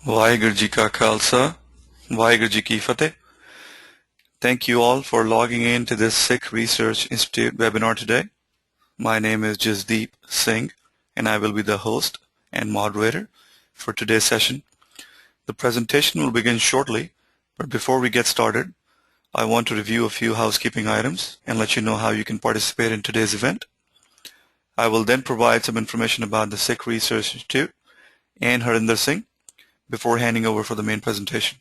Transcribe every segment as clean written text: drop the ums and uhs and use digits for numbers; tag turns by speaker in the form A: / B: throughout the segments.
A: Vaheguru Ji Ka Khalsa, Vaheguru Ji Ki Fateh. Thank you all for logging in to this Sikh Research Institute webinar today. My name is Jasdeep Singh and I will be the host and moderator for today's session. The presentation will begin shortly, but before we get started, I want to review a few housekeeping items and let you know how you can participate in today's event. I will then provide some information about the Sikh Research Institute and Harinder Singh before handing over for the main presentation.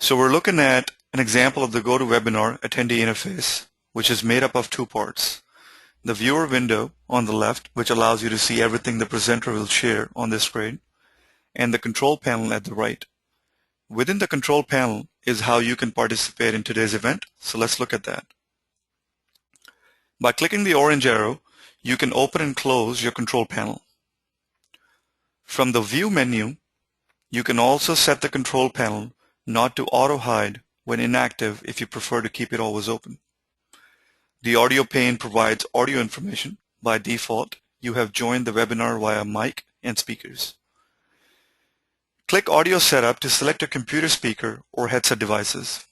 A: So we're looking at an example of the GoToWebinar attendee interface, which is made up of two parts. The viewer window on the left, which allows you to see everything the presenter will share on this screen, and the control panel at the right. Within the control panel is how you can participate in today's event, so let's look at that. By clicking the orange arrow, you can open and close your control panel. From the View menu, you can also set the control panel not to auto-hide when inactive if you prefer to keep it always open. The audio pane provides audio information. By default, you have joined the webinar via mic and speakers. Click Audio Setup to select a computer speaker or headset devices.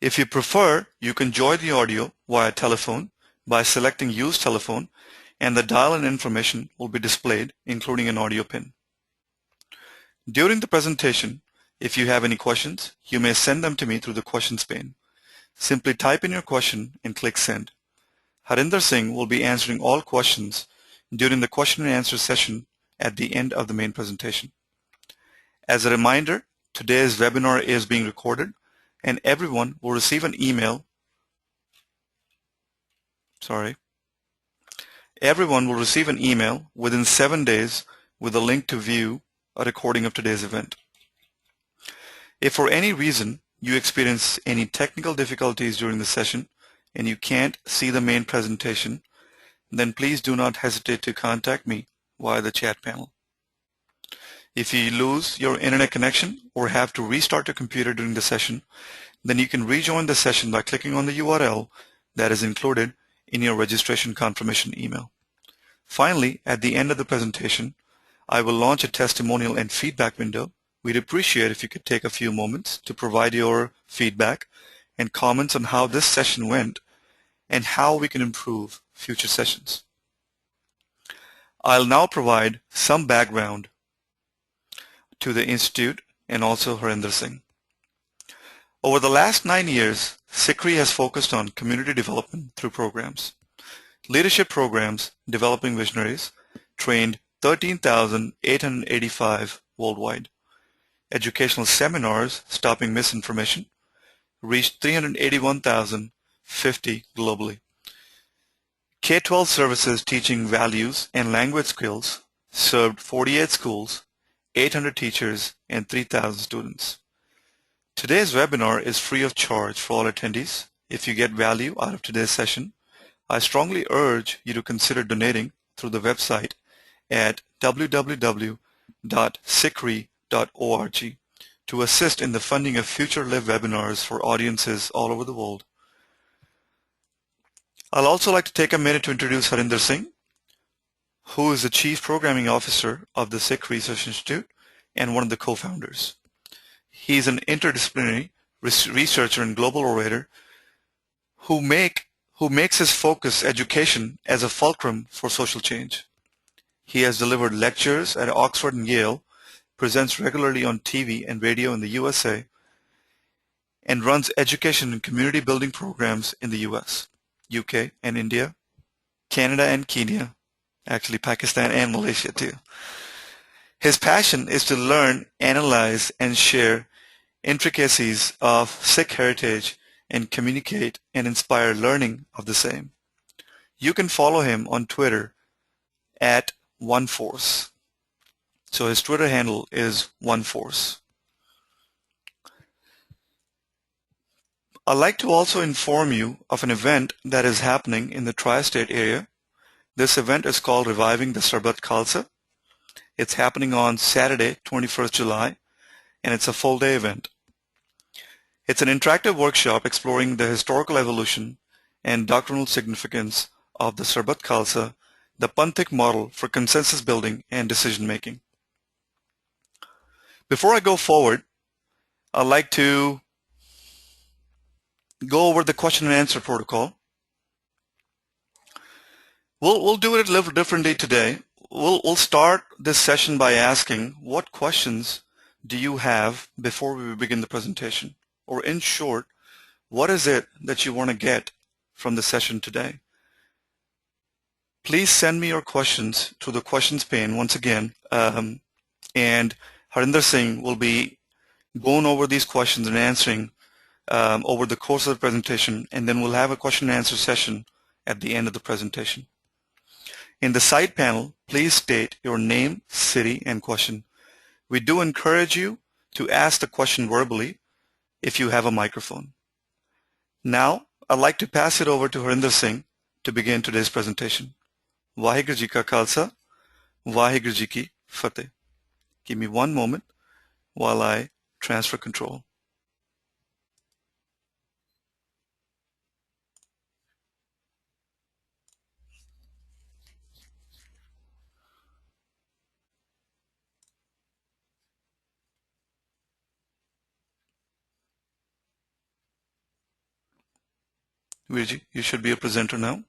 A: If you prefer, you can join the audio via telephone by selecting Use Telephone, and the dial-in information will be displayed, including an audio pin. During the presentation, if you have any questions, you may send them to me through the questions pane. Simply type in your question and click Send. Harinder Singh will be answering all questions during the question and answer session at the end of the main presentation. As a reminder, today's webinar is being recorded and everyone will receive an email. Everyone will receive an email within 7 days with a link to view a recording of today's event. If for any reason you experience any technical difficulties during the session and you can't see the main presentation, then please do not hesitate to contact me via the chat panel. If you lose your internet connection or have to restart your computer during the session, then you can rejoin the session by clicking on the URL that is included in your registration confirmation email. Finally, at the end of the presentation, I will launch a testimonial and feedback window. We'd appreciate if you could take a few moments to provide your feedback and comments on how this session went and how we can improve future sessions. I'll now provide some background to the Institute and also Harinder Singh. Over the last 9 years, SikhRI has focused on community development through programs. Leadership programs, developing visionaries, trained 13,885 worldwide. Educational seminars, stopping misinformation, reached 381,050 globally. K-12 services teaching values and language skills served 48 schools, 800 teachers, and 3,000 students. Today's webinar is free of charge for all attendees. If you get value out of today's session, I strongly urge you to consider donating through the website at www.sikhri.org to assist in the funding of future live webinars for audiences all over the world. I'll also like to take a minute to introduce Harinder Singh, who is the Chief Programming Officer of the Sikh Research Institute and one of the co-founders. He's an interdisciplinary researcher and global orator who makes his focus education as a fulcrum for social change. He has delivered lectures at Oxford and Yale, presents regularly on TV and radio in the USA, and runs education and community building programs in the US, UK and India, Canada and Kenya, actually Pakistan and Malaysia too. His passion is to learn, analyze, and share intricacies of Sikh heritage and communicate and inspire learning of the same. You can follow him on Twitter at OneForce. So his Twitter handle is OneForce. I'd like to also inform you of an event that is happening in the tri-state area. This event is called Reviving the Sarbat Khalsa. It's happening on Saturday, 21st July, and it's a full-day event. It's an interactive workshop exploring the historical evolution and doctrinal significance of the Sarbat Khalsa, the Panthic model for consensus building and decision making. Before I go forward, I'd like to go over the question and answer protocol. We'll do it a little differently today. We'll start this session by asking, what questions do you have before we begin the presentation? Or in short, what is it that you want to get from the session today? Please send me your questions to the questions pane once again, and Harinder Singh will be going over these questions and answering over the course of the presentation, and then we'll have a question and answer session at the end of the presentation. In the side panel, please state your name, city, and question. We do encourage you to ask the question verbally if you have a microphone. Now, I'd like to pass it over to Harinder Singh to begin today's presentation. Vaheguru Ji Ka Khalsa, Vaheguru Ji Ki Fateh. Give me one moment while I transfer control. Virji, you should be a presenter now.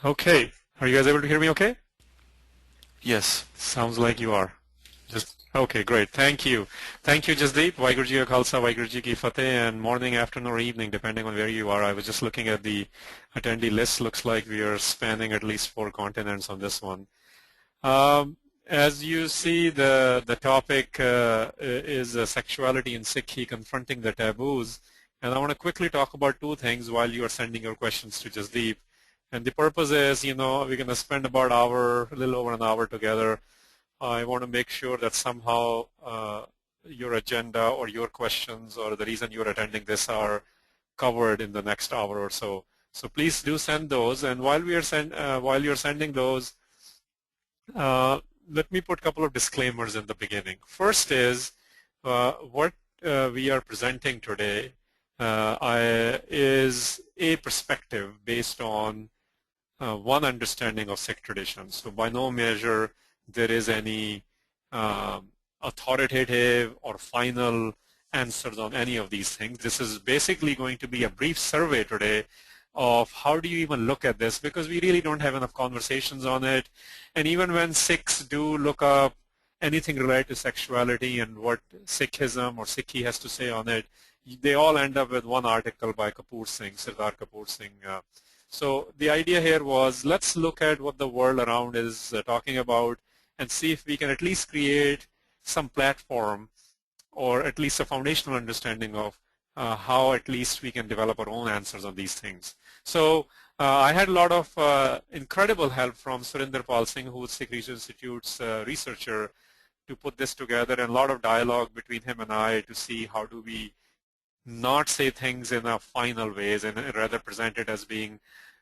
B: Okay. Are you guys able to hear me okay?
A: Yes.
B: Sounds like you are. Okay, great. Thank you. Thank you, Jasdeep. Vaheguru Ji Ka Khalsa, Vaheguru Ji Ki Fateh, and morning, afternoon, or evening, depending on where you are. I was just looking at the attendee list. Looks like we are spanning at least 4 continents on this one. As you see, the topic is sexuality in Sikhi, confronting the taboos. And I want to quickly talk about 2 things while you are sending your questions to Jasdeep. And the purpose is, we're going to spend about a little over an hour together. I want to make sure that somehow your agenda or your questions or the reason you're attending this are covered in the next hour or so. So please do send those. And while you're sending those, let me put a couple of disclaimers in the beginning. First is what we are presenting today is a perspective based on one understanding of Sikh tradition. So by no measure there is any authoritative or final answers on any of these things. This is basically going to be a brief survey today of how do you even look at this, because we really don't have enough conversations on it. And even when Sikhs do look up anything related to sexuality and what Sikhism or Sikhi has to say on it, they all end up with one article by Kapoor Singh, Sardar Kapoor Singh. So the idea here was, let's look at what the world around is talking about and see if we can at least create some platform or at least a foundational understanding of how at least we can develop our own answers on these things. So I had a lot of incredible help from Surinder Pal Singh, who is Sikh Research Institute's researcher, to put this together, and a lot of dialogue between him and I to see how do we not say things in a final ways and rather present it as being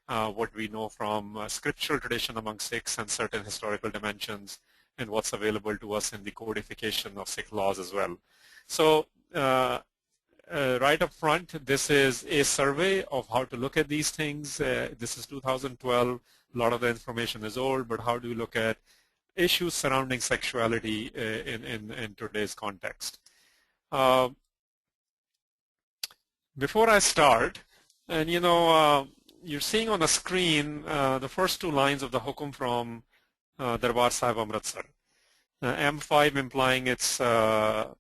B: what we know from scriptural tradition among Sikhs and certain historical dimensions and what's available to us in the codification of Sikh laws as well. So right up front, this is a survey of how to look at these things. This is 2012. A lot of the information is old, but how do we look at issues surrounding sexuality in today's context? Before I start, and you're seeing on the screen the first 2 lines of the hukum from Darbar Sahib Amritsar. M5 implying it's Guru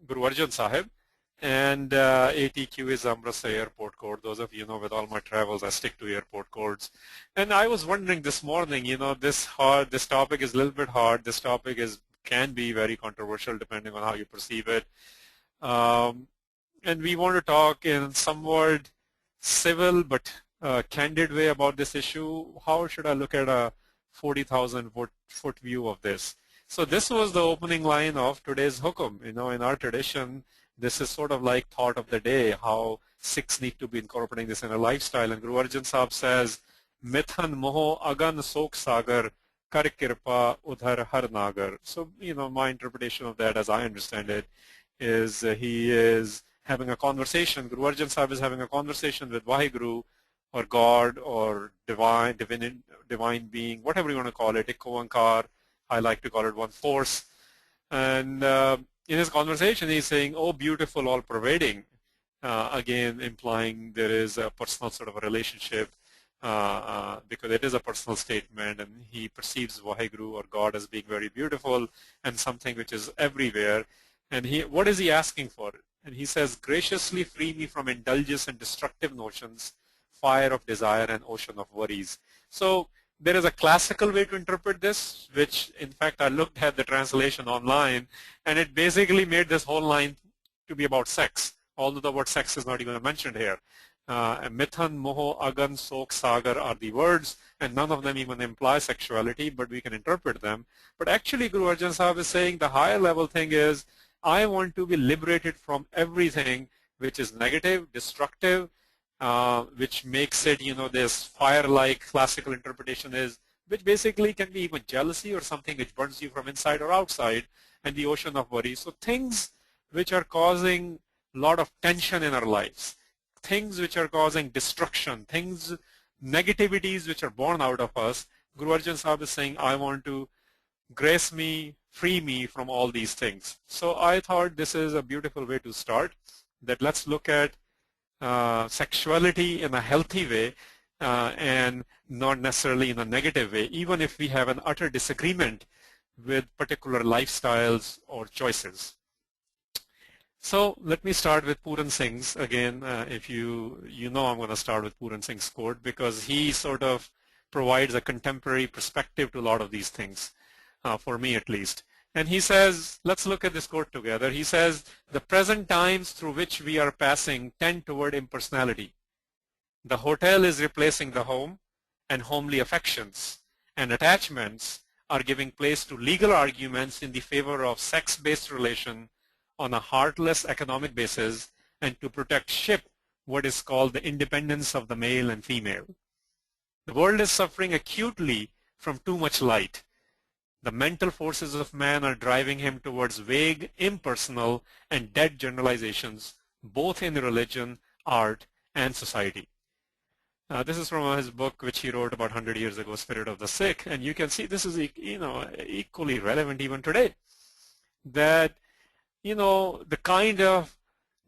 B: Arjan Sahib, and ATQ is Amritsar airport code. Those of you know, with all my travels, I stick to airport codes. And I was wondering this morning, this topic is a little bit hard. This topic can be very controversial depending on how you perceive it. And we want to talk in somewhat civil but candid way about this issue. How should I look at a 40,000 foot view of this? So this was the opening line of today's hukum. In our tradition, this is sort of like thought of the day, how Sikhs need to be incorporating this in a lifestyle. And Guru Arjan Sahib says, Mithan moho agan sok sagar kar kirpa udhar har nagar. So, my interpretation of that, as I understand it, is he is having a conversation. Guru Arjan Sahib is having a conversation with Vaheguru, or God, or divine being, whatever you want to call it, Ikowankar. I like to call it one force. And in his conversation, he's saying, oh, beautiful, all-pervading, again implying there is a personal sort of a relationship, because it is a personal statement, and he perceives Vaheguru or God as being very beautiful and something which is everywhere. And what is he asking for? And he says, graciously free me from indulgence and destructive notions, fire of desire and ocean of worries. So there is a classical way to interpret this, which in fact I looked at the translation online, and it basically made this whole line to be about sex, although the word sex is not even mentioned here. Mithan, moho, agan, sok, sagar are the words, and none of them even imply sexuality, but we can interpret them. But actually Guru Arjan Sahib is saying the higher level thing is, I want to be liberated from everything which is negative, destructive, which makes it, this fire-like classical interpretation is, which basically can be even jealousy or something which burns you from inside or outside, and the ocean of worry. So things which are causing a lot of tension in our lives, things which are causing destruction, negativities which are born out of us, Guru Arjan Sahib is saying, I want to grace me, free me from all these things. So I thought this is a beautiful way to start, that let's look at sexuality in a healthy way, and not necessarily in a negative way, even if we have an utter disagreement with particular lifestyles or choices. So let me start with Puran Singh's. Again, if you know I'm going to start with Puran Singh's quote, because he sort of provides a contemporary perspective to a lot of these things, for me at least. And he says, let's look at this quote together. He says, the present times through which we are passing tend toward impersonality. The hotel is replacing the home, and homely affections and attachments are giving place to legal arguments in the favor of sex-based relation on a heartless economic basis, and to protect what is called the independence of the male and female. The world is suffering acutely from too much light. The mental forces of man are driving him towards vague, impersonal, and dead generalizations, both in religion, art, and society. This is from his book, which he wrote about 100 years ago, Spirit of the Sikh, and you can see this is equally relevant even today. That the kind of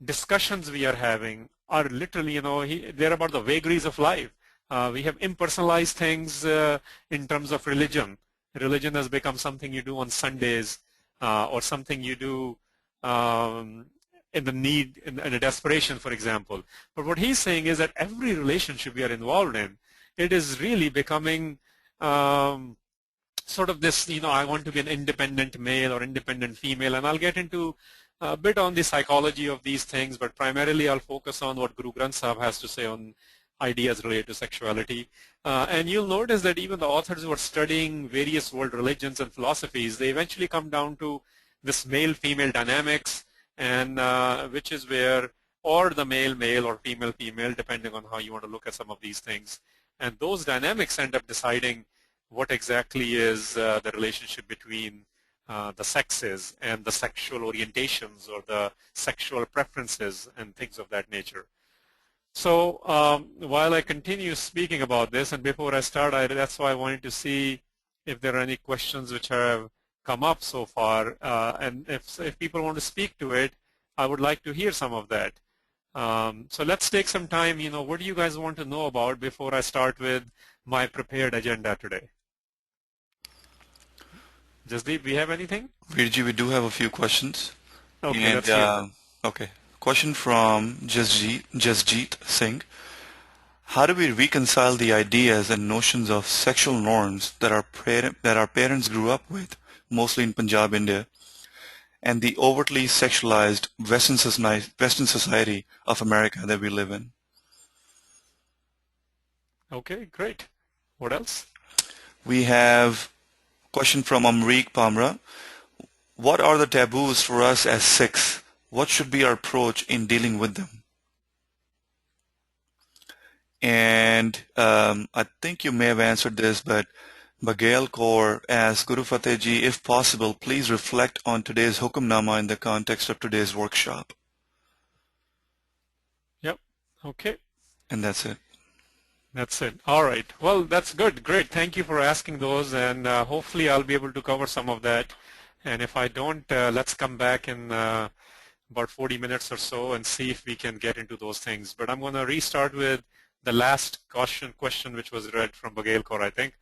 B: discussions we are having are literally, they're about the vagaries of life. We have impersonalized things in terms of religion. Religion has become something you do on Sundays, or something you do in the need, in a desperation, for example. But what he's saying is that every relationship we are involved in, it is really becoming sort of this, I want to be an independent male or independent female, and I'll get into a bit on the psychology of these things, but primarily I'll focus on what Guru Granth Sahib has to say on ideas related to sexuality. And you'll notice that even the authors who are studying various world religions and philosophies, they eventually come down to this male-female dynamics, and which is where, or the male-male or female-female, depending on how you want to look at some of these things. And those dynamics end up deciding what exactly is the relationship between the sexes and the sexual orientations or the sexual preferences and things of that nature. So while I continue speaking about this, and before I start, that's why I wanted to see if there are any questions which have come up so far, and if people want to speak to it, I would like to hear some of that. So let's take some time. What do you guys want to know about before I start with my prepared agenda today? Jasdeep, we have anything?
A: Virji, we do have a few questions.
B: Okay, let's hear them.
A: Okay. Question from Jasjeet Singh. How do we reconcile the ideas and notions of sexual norms that our parents grew up with, mostly in Punjab, India, and the overtly sexualized Western society of America that we live in?
B: Okay, great. What else?
A: We have a question from Amrik Pamra. What are the taboos for us as Sikhs? What should be our approach in dealing with them? And I think you may have answered this, but Bagail Kaur asks, Guru Fateh Ji, if possible, please reflect on today's Hukamnama in the context of today's workshop.
B: Yep. Okay.
A: And that's it.
B: That's it. All right. Well, that's good. Great. Thank you for asking those, and hopefully I'll be able to cover some of that. And if I don't, let's come back in about 40 minutes or so and see if we can get into those things. But I'm going to restart with the last question which was read from Bagail Kaur, I think.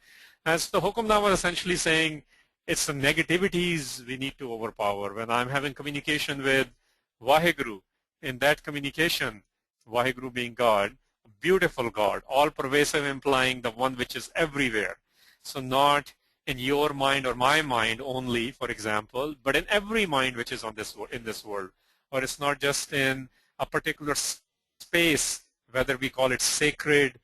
B: As the Hukamnama was essentially saying, it's the negativities we need to overpower. When I'm having communication with Vaheguru, in that communication, Vaheguru being God, beautiful God, all pervasive, implying the one which is everywhere. So not in your mind or my mind only, for example, but in every mind which is in this world. Or it's not just in a particular space, whether we call it sacred,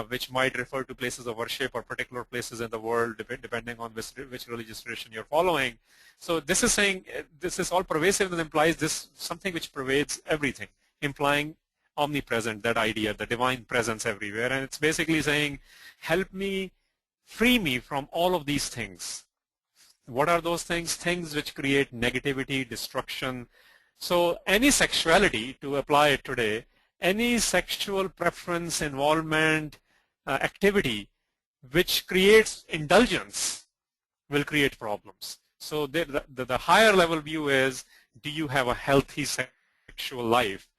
B: which might refer to places of worship or particular places in the world, depending on which religious tradition you're following. So this is saying this is all pervasive and implies this something which pervades everything, implying omnipresent, that idea, the divine presence everywhere. And it's basically saying, help me, free me from all of these things. What are those things? Things which create negativity, destruction. So any sexuality, to apply it today, any sexual preference, involvement, activity which creates indulgence will create problems. So the higher level view is, do you have a healthy sexual life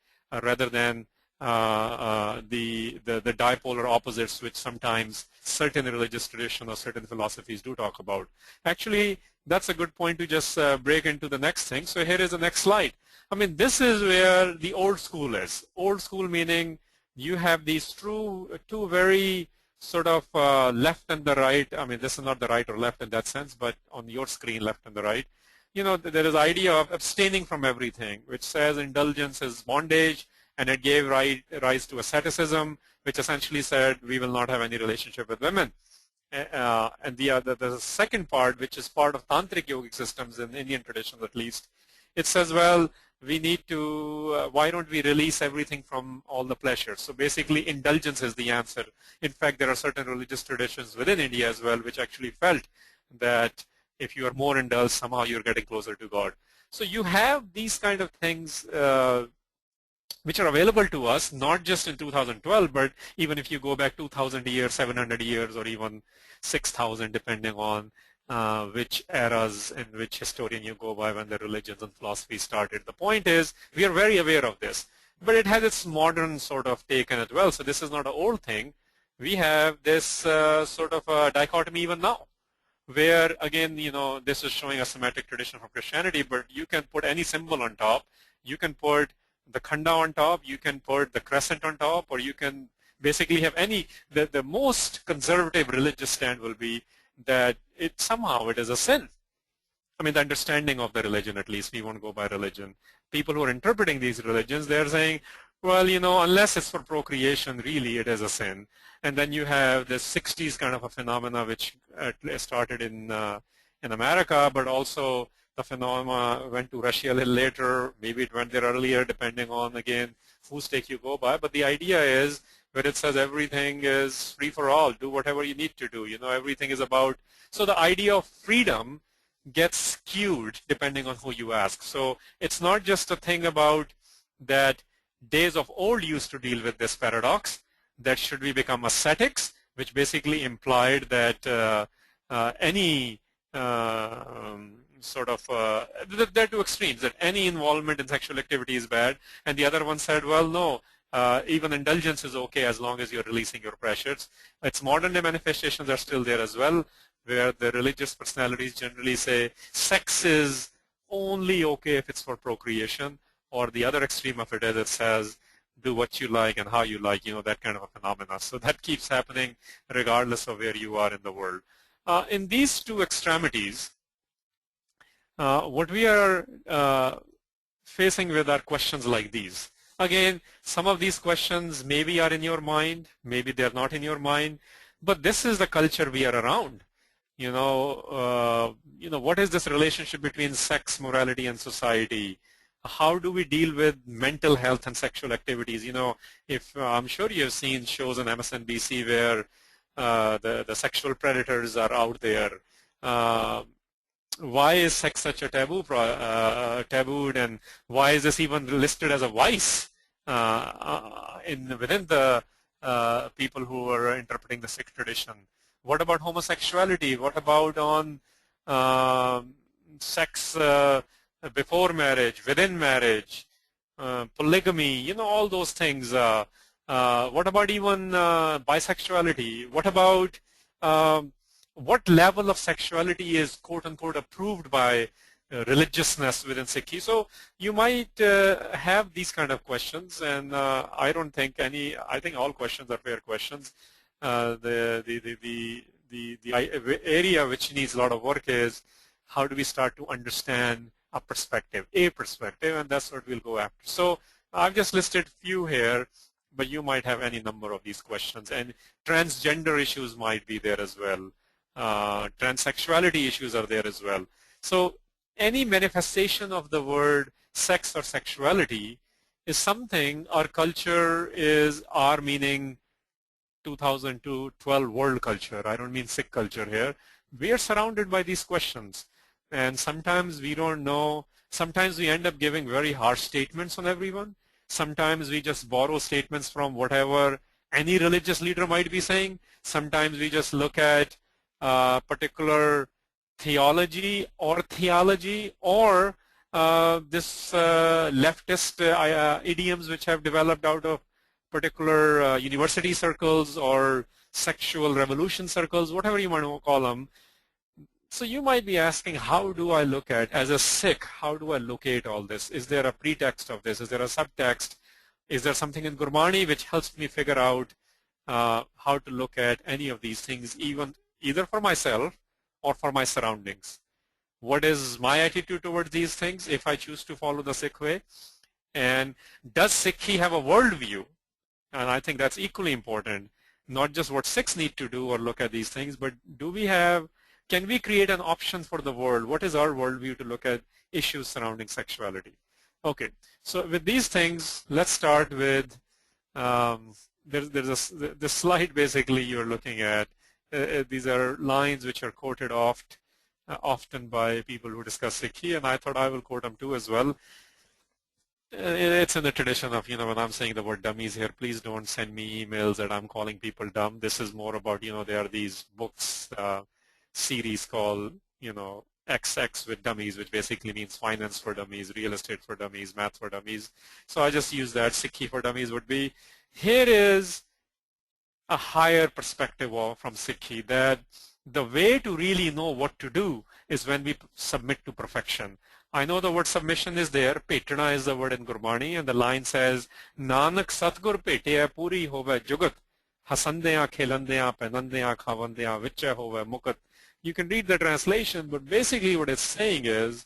B: rather than the dipolar opposites which sometimes certain religious traditions or certain philosophies do talk about. Actually, that's a good point to just break into the next thing. So here is the next slide. I mean, this is where the old school is. Old school meaning you have these two very sort of left and the right. I mean, this is not the right or left in that sense, but on your screen, left and the right. You know, there is idea of abstaining from everything, which says indulgence is bondage, and it gave rise to asceticism, which essentially said we will not have any relationship with women. And the second part, which is part of tantric yogic systems in Indian traditions at least, it says, well, we need to, why don't we release everything from all the pleasures? So basically indulgence is the answer. In fact, there are certain religious traditions within India as well which actually felt that if you are more indulged, somehow you're getting closer to God. So you have these kind of things which are available to us, not just in 2012, but even if you go back 2,000 years, 700 years, or even 6,000, depending on which eras and which historian you go by when the religions and philosophy started. The point is, we are very aware of this, but it has its modern sort of take in it well. So this is not an old thing. We have this sort of a dichotomy even now, where again, you know, this is showing a Semitic tradition from Christianity, but you can put any symbol on top. You can put the khanda on top, you can put the crescent on top, or you can basically have any, the most conservative religious stand will be that somehow it is a sin. I mean, the understanding of the religion, at least, we won't go by religion. People who are interpreting these religions, they're saying, well, you know, unless it's for procreation, really it is a sin. And then you have this 60s kind of a phenomena which started in America, but also the phenomena went to Russia a little later. Maybe it went there earlier, depending on, again, whose take you go by. But the idea is, where it says everything is free for all, do whatever you need to do. You know, everything is about, so the idea of freedom gets skewed depending on who you ask. So it's not just a thing about that days of old used to deal with this paradox, that should we become ascetics, which basically implied that any sort of, there are two extremes, that any involvement in sexual activity is bad, and the other one said, well, no, even indulgence is okay as long as you're releasing your pressures. Its modern day manifestations are still there as well, where the religious personalities generally say sex is only okay if it's for procreation, or the other extreme of it is it says do what you like and how you like, you know, that kind of a phenomena. So that keeps happening regardless of where you are in the world. In these two extremities, what we are facing with are questions like these. Again, some of these questions maybe are in your mind, maybe they're not in your mind, but this is the culture we are around. What is this relationship between sex, morality, and society? How do we deal with mental health and sexual activities? If I'm sure you have seen shows on MSNBC where the sexual predators are out there. Why is sex such a tabooed, and why is this even listed as a vice within the people who are interpreting the Sikh tradition? What about homosexuality? What about on sex before marriage, within marriage, polygamy, all those things. What about even bisexuality? What about what level of sexuality is quote-unquote approved by religiousness within Sikhi? So you might have these kind of questions, and I think all questions are fair questions. The area which needs a lot of work is how do we start to understand a perspective, and that's what we'll go after. So I've just listed few here, but you might have any number of these questions, and transgender issues might be there as well. Transsexuality issues are there as well. So any manifestation of the word sex or sexuality is something our culture is, our meaning 2012 world culture. I don't mean Sikh culture here. We are surrounded by these questions, and sometimes we don't know. Sometimes we end up giving very harsh statements on everyone. Sometimes we just borrow statements from whatever any religious leader might be saying. Sometimes we just look at particular theology or this leftist idioms which have developed out of particular university circles or sexual revolution circles, whatever you want to call them. So you might be asking, how do I look at, as a Sikh, how do I locate all this? Is there a pretext of this? Is there a subtext? Is there something in Gurmani which helps me figure out how to look at any of these things, either for myself or for my surroundings? What is my attitude towards these things if I choose to follow the Sikh way? And does Sikhi have a worldview? And I think that's equally important. Not just what Sikhs need to do or look at these things, but can we create an option for the world? What is our worldview to look at issues surrounding sexuality? Okay, so with these things, let's start with, this slide basically you're looking at. These are lines which are quoted often by people who discuss Sikhi, and I thought I will quote them too as well. It's in the tradition of, when I'm saying the word dummies here, please don't send me emails that I'm calling people dumb. This is more about, there are these books, series called, XX with dummies, which basically means finance for dummies, real estate for dummies, math for dummies. So I just use that. Sikhi for dummies would be, here is a higher perspective from Sikhi, that the way to really know what to do is when we submit to perfection. I know the word submission is there. Petana is the word in Gurmani, and the line says, Nanak Satgur Petiya Puri Hove Jugat, Hasandeya Khelandeya Penandeya Khavandeya Vicha Hove Mukat. You can read the translation, but basically what it's saying is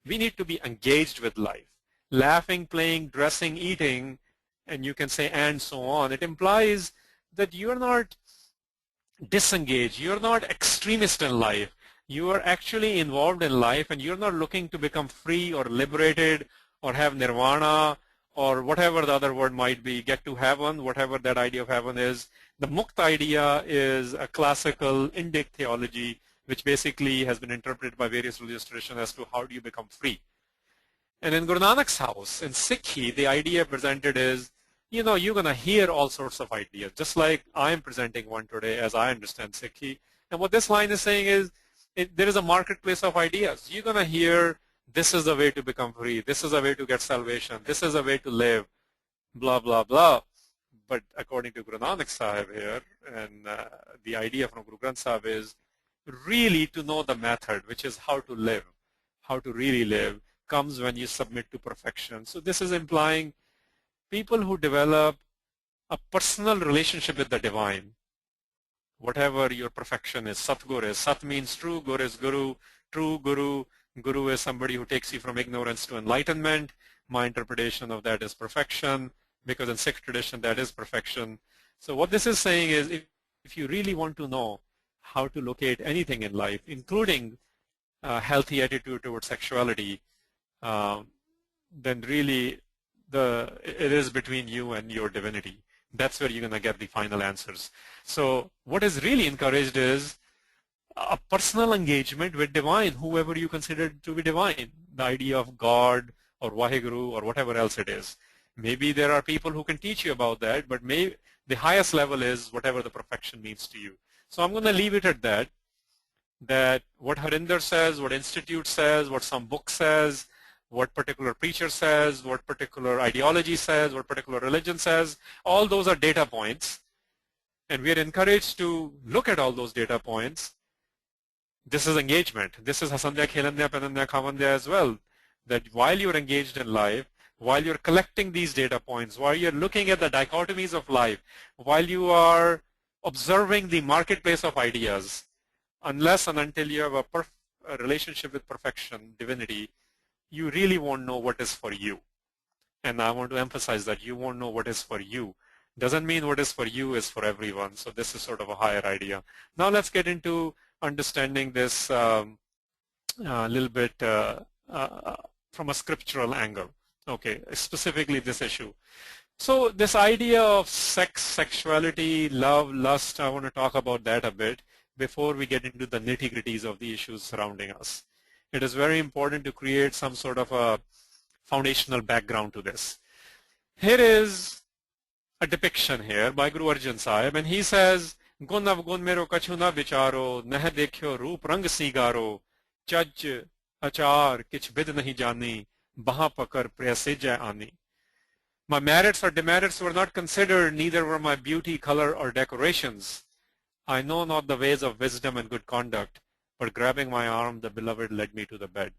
B: we need to be engaged with life. Laughing, playing, dressing, eating, and you can say and so on. It implies that you're not disengaged, you're not extremist in life. You are actually involved in life, and you're not looking to become free or liberated or have nirvana or whatever the other word might be, get to heaven, whatever that idea of heaven is. The Mukt idea is a classical Indic theology which basically has been interpreted by various religious traditions as to how do you become free. And in Guru Nanak's house, in Sikhi, the idea presented is, you're going to hear all sorts of ideas, just like I'm presenting one today as I understand Sikhi. And what this line is saying is, there is a marketplace of ideas. You're going to hear, this is the way to become free, this is the way to get salvation, this is the way to live, blah, blah, blah. But according to Guru Nanak Sahib here, and the idea from Guru Granth Sahib is really to know the method, which is how to live, how to really live, comes when you submit to perfection. So this is implying people who develop a personal relationship with the divine, whatever your perfection is. Satgur is, Sat means true, Gur is Guru, true Guru. Guru is somebody who takes you from ignorance to enlightenment. My interpretation of that is perfection, because in Sikh tradition that is perfection. So what this is saying is, if you really want to know how to locate anything in life, including healthy attitude towards sexuality, then really it is between you and your divinity. That's where you're going to get the final answers. So what is really encouraged is a personal engagement with divine, whoever you consider to be divine, the idea of God or Waheguru or whatever else it is. Maybe there are people who can teach you about that, but maybe the highest level is whatever the perfection means to you. So I'm going to leave it at that, that what Harinder says, what Institute says, what some book says, what particular preacher says, what particular ideology says, what particular religion says, all those are data points. And we are encouraged to look at all those data points. This is engagement. This is Hasandya, Khelandya, Penandya, Khavandya as well. That while you're engaged in life, while you're collecting these data points, while you're looking at the dichotomies of life, while you are observing the marketplace of ideas, unless and until you have a relationship with perfection, divinity, you really won't know what is for you. And I want to emphasize that you won't know what is for you. Doesn't mean what is for you is for everyone. So this is sort of a higher idea. Now let's get into understanding this a little bit from a scriptural angle. Okay, specifically this issue. So this idea of sex, sexuality, love, lust, I want to talk about that a bit before we get into the nitty-gritties of the issues surrounding us. It is very important to create some sort of a foundational background to this. Here is a depiction here by Guru Arjan Sahib, and he says, Gun avgun mero kachu na vicharo, neh dekhyo roop rang sigaro, chaj achar kich bid nahi jani, baha pakar prayasejay ani. My merits or demerits were not considered, neither were my beauty, color, or decorations. I know not the ways of wisdom and good conduct, but grabbing my arm, the beloved led me to the bed.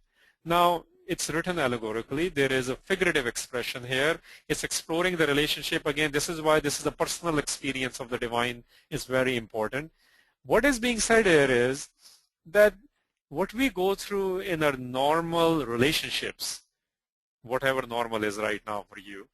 B: Now, it's written allegorically. There is a figurative expression here. It's exploring the relationship. Again, this is why this is a personal experience of the divine is very important. What is being said here is that what we go through in our normal relationships, whatever normal is right now for you,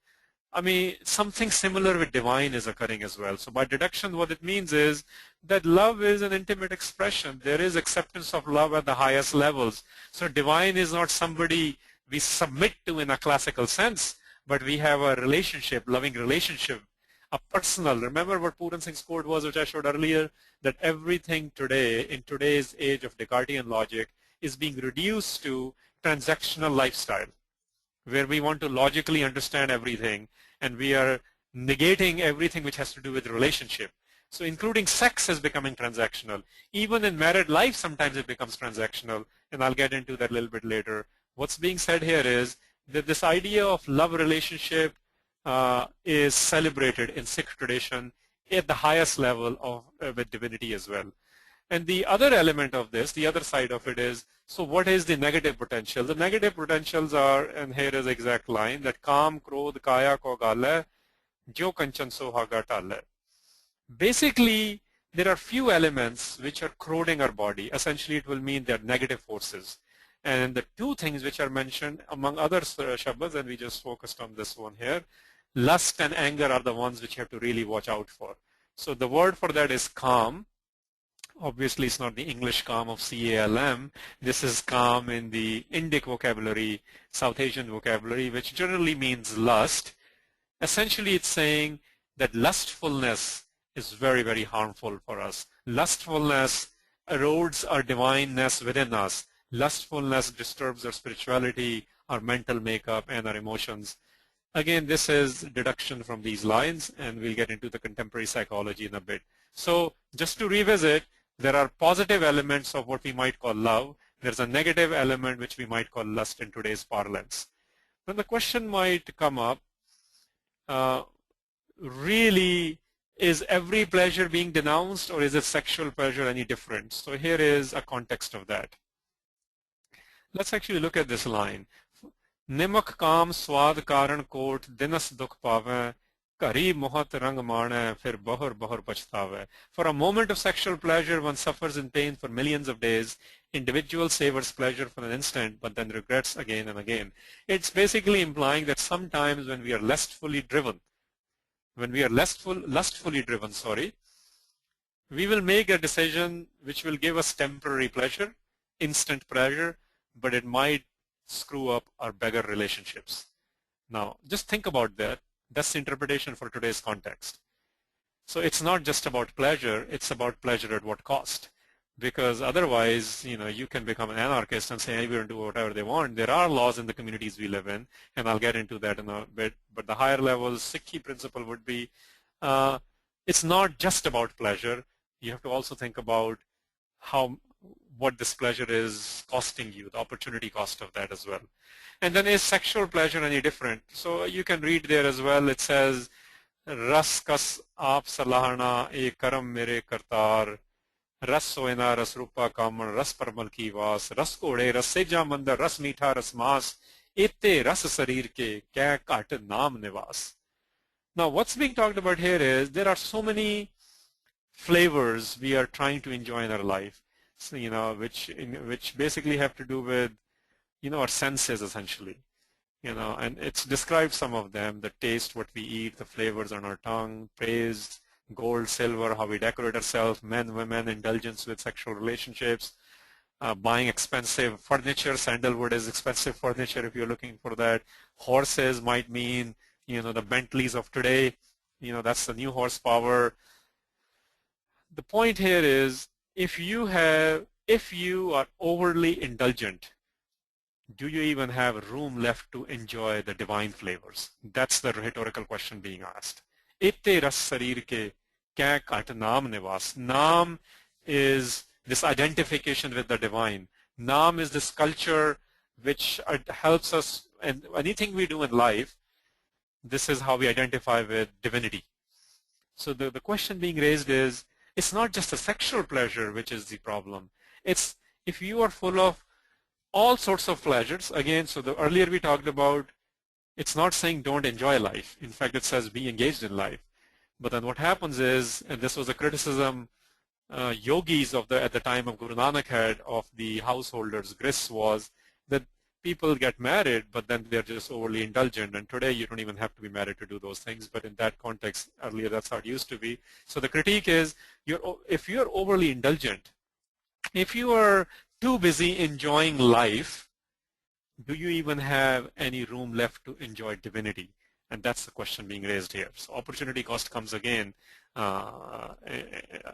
B: I mean, something similar with divine is occurring as well. So by deduction, what it means is that love is an intimate expression. There is acceptance of love at the highest levels. So divine is not somebody we submit to in a classical sense, but we have a relationship, loving relationship, a personal. Remember what Puran Singh's quote was, which I showed earlier, that everything today, in today's age of Descartesian logic, is being reduced to transactional lifestyle, where we want to logically understand everything and we are negating everything which has to do with relationship. So including sex is becoming transactional. Even in married life, sometimes it becomes transactional, and I'll get into that a little bit later. What's being said here is that this idea of love relationship is celebrated in Sikh tradition at the highest level of with divinity as well. And the other element of this, the other side of it is, so what is the negative potential? The negative potentials are, and here is the exact line, that Kam, Krodh, Kaya ko gale, jo kanchan sohaga tale. Basically, there are few elements which are corroding our body. Essentially, it will mean they're negative forces. And the two things which are mentioned, among other shabdas, and we just focused on this one here, lust and anger are the ones which you have to really watch out for. So the word for that is Kam. Obviously, it's not the English calm of CALM. This is calm in the Indic vocabulary, South Asian vocabulary, which generally means lust. Essentially, it's saying that lustfulness is very, very harmful for us. Lustfulness erodes our divineness within us. Lustfulness disturbs our spirituality, our mental makeup, and our emotions. Again, this is deduction from these lines, and we'll get into the contemporary psychology in a bit. So just to revisit, there are positive elements of what we might call love. There's a negative element which we might call lust in today's parlance. Then the question might come up, really, is every pleasure being denounced, or is it sexual pleasure any different? So here is a context of that. Let's actually look at this line. Nimak kam swad karan kot dinas dukh pave, Kari mohat rang maana fir bahur bahur pachtawa. For a moment of sexual pleasure, one suffers in pain for millions of days. Individual savors pleasure for an instant, but then regrets again and again. It's basically implying that sometimes when we are lustfully driven, we will make a decision which will give us temporary pleasure, instant pleasure, but it might screw up our beggar relationships. Now, just think about that. That's the interpretation for today's context. So it's not just about pleasure, it's about pleasure at what cost. Because otherwise, you can become an anarchist and say everyone do whatever they want. There are laws in the communities we live in, and I'll get into that in a bit. But the higher level Sikhi principle would be, it's not just about pleasure. You have to also think about what this pleasure is costing you, the opportunity cost of that as well. And then is sexual pleasure any different? So you can read there as well. It says, Ras kas aap salahana e karam mere kartar, Ras soena ras rupa kaman, Ras parmal ki vas, Ras kode, Ras seja mandar, Ras meetha, Ras maas, Ete ras sarir ke, kya kat naam nivas. Now what's being talked about here is there are so many flavors we are trying to enjoy in our life, so, which basically have to do with, our senses essentially, and it's described some of them: the taste, what we eat, the flavors on our tongue, praise, gold, silver, how we decorate ourselves, men, women, indulgence with sexual relationships, buying expensive furniture. Sandalwood is expensive furniture if you're looking for that. Horses might mean, the Bentleys of today, that's the new horsepower. The point here is, if you are overly indulgent, do you even have room left to enjoy the divine flavors? That's the rhetorical question being asked. Itte ras sarir ke kya kat naam nivas. Naam is this identification with the divine. Naam is this culture which helps us, and anything we do in life, this is how we identify with divinity. So the question being raised is, it's not just a sexual pleasure which is the problem. It's if you are full of all sorts of pleasures. Again, so the earlier we talked about, it's not saying don't enjoy life. In fact, it says be engaged in life. But then what happens is, and this was a criticism yogis at the time of Guru Nanak had of the householders, grist, was that people get married, but then they're just overly indulgent. And today you don't even have to be married to do those things. But in that context, earlier that's how it used to be. So the critique is, if you're overly indulgent, if you are too busy enjoying life, do you even have any room left to enjoy divinity? And that's the question being raised here. So opportunity cost comes again.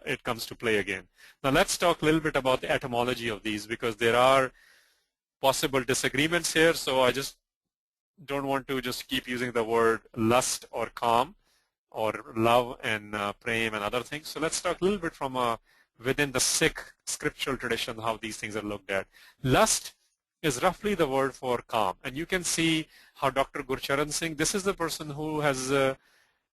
B: It comes to play again. Now let's talk a little bit about the etymology of these, because there are possible disagreements here. So I just don't want to just keep using the word lust or calm or love and prem and other things. So let's talk a little bit from within the Sikh scriptural tradition how these things are looked at. Lust is roughly the word for calm. And you can see how Dr. Gurcharan Singh, this is the person who has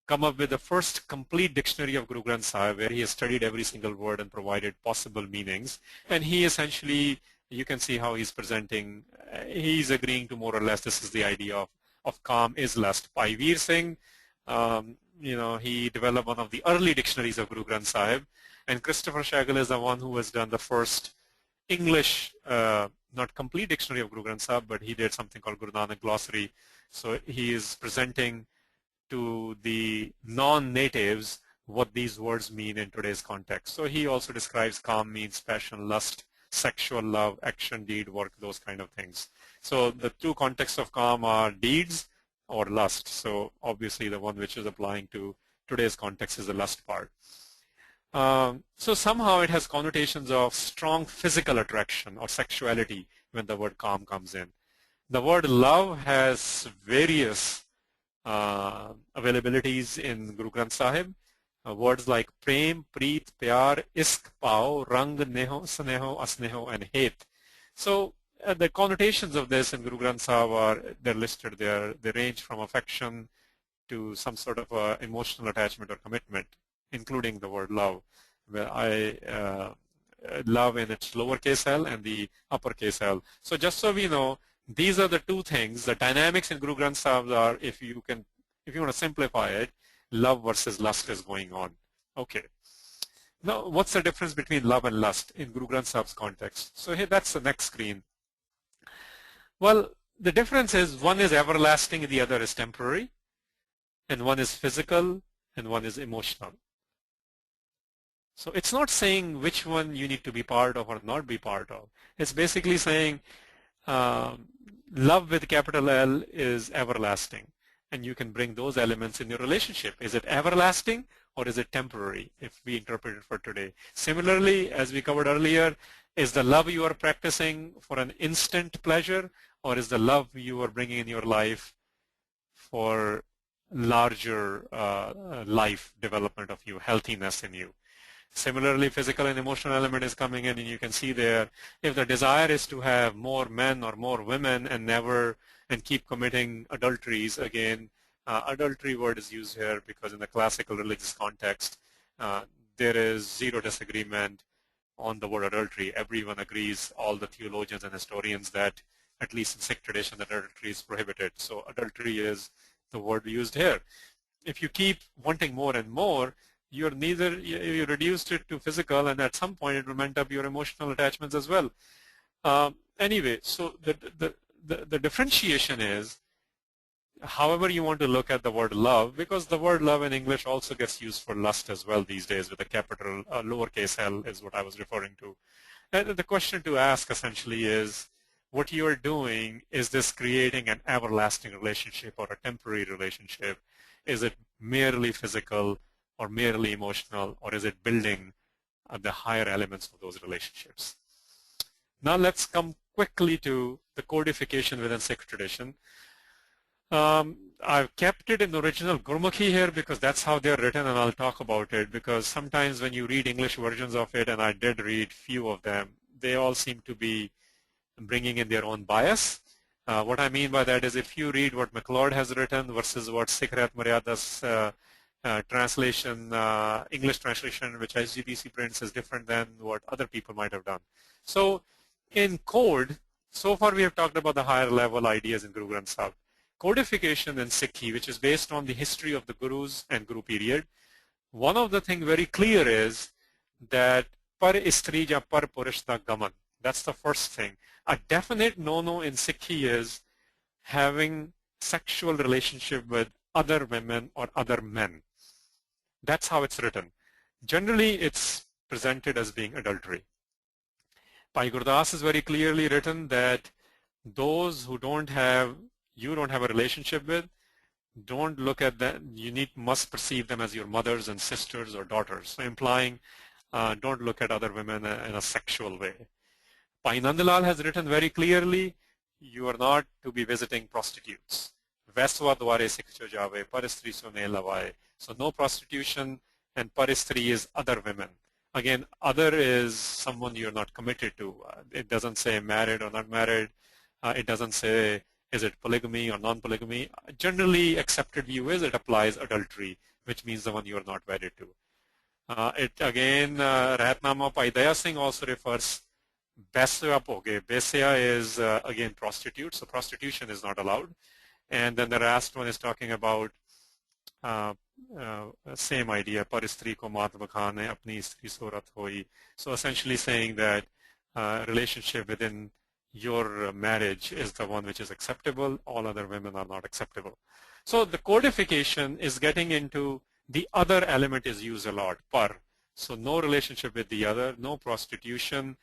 B: come up with the first complete dictionary of Guru Granth Sahib, where he has studied every single word and provided possible meanings. And he essentially, you can see how he's presenting, he's agreeing to more or less this is the idea of calm is lust. Veer Singh, he developed one of the early dictionaries of Guru Granth Sahib. And Christopher Shagal is the one who has done the first English, not complete dictionary of Guru Granth Sahib, but he did something called Guru Nanak Glossary. So he is presenting to the non-natives what these words mean in today's context. So he also describes calm means passion, lust, sexual love, action, deed, work, those kind of things. So the two contexts of calm are deeds or lust. So obviously the one which is applying to today's context is the lust part. So somehow it has connotations of strong physical attraction or sexuality when the word calm comes in. The word love has various availabilities in Guru Granth Sahib. Words like prem, preet, pyar, isk, pao, rang, neho, sneho, asneho, and het. So the connotations of this in Guru Granth Sahib they're listed there. They range from affection to some sort of emotional attachment or commitment, including the word love, where love in its lowercase l and the uppercase l. So just so we know, these are the two things. The dynamics in Guru Granth Sahib are, if you want to simplify it, love versus lust is going on. Okay. Now, what's the difference between love and lust in Guru Granth Sahib's context? So here, that's the next screen. Well, the difference is one is everlasting and the other is temporary, and one is physical and one is emotional. So it's not saying which one you need to be part of or not be part of. It's basically saying love with capital L is everlasting, and you can bring those elements in your relationship. Is it everlasting or is it temporary, if we interpret it for today? Similarly, as we covered earlier, is the love you are practicing for an instant pleasure, or is the love you are bringing in your life for larger life development of you, healthiness in you? Similarly, physical and emotional element is coming in, and you can see there, if the desire is to have more men or more women and keep committing adulteries, again, adultery word is used here because in the classical religious context, there is zero disagreement on the word adultery. Everyone agrees, all the theologians and historians, that at least in Sikh tradition, that adultery is prohibited. So adultery is the word used here. If you keep wanting more and more, you reduced it to physical, and at some point it will end up your emotional attachments as well. Anyway, so the differentiation is, however you want to look at the word love, because the word love in English also gets used for lust as well these days with a capital lowercase l is what I was referring to. And the question to ask essentially is, what you are doing, is this creating an everlasting relationship or a temporary relationship? Is it merely physical or merely emotional, or is it building the higher elements of those relationships? Now let's come quickly to the codification within Sikh tradition. I've kept it in the original Gurmukhi here because that's how they're written, and I'll talk about it, because sometimes when you read English versions of it, and I did read few of them, they all seem to be bringing in their own bias. What I mean by that is, if you read what MacLeod has written versus what Sikh Maryada's translation, English translation, which SGBC prints, is different than what other people might have done. So in code, so far we have talked about the higher level ideas in Guru Granth Sahib. Codification in Sikhi, which is based on the history of the Gurus and Guru period, one of the things very clear is that par istri ja par purush da gaman. That's the first thing. A definite no-no in Sikhi is having sexual relationship with other women or other men. That's how it's written. Generally, it's presented as being adultery. Bhai Gurdas is very clearly written that those who you don't have a relationship with, don't look at that. You must perceive them as your mothers and sisters or daughters. So implying don't look at other women in a sexual way. Bhai Nandlal has written very clearly, you are not to be visiting prostitutes. Veswa dware sikh jave, paristri so ne lavaye. So no prostitution, and paristri is other women. Again, other is someone you're not committed to. It doesn't say married or not married. It doesn't say is it polygamy or non-polygamy. Generally accepted view is it applies adultery, which means the one you are not wedded to. It again, Rahatnama Bhai Daya Singh also refers Besya Poge. Besya is again prostitute, so prostitution is not allowed. And then the last one is talking about same idea, paristri ko mat bakhane apni istri surat hoi. So essentially saying that relationship within your marriage is the one which is acceptable, all other women are not acceptable. So the codification is getting into the other element is used a lot, par. So no relationship with the other, no prostitution,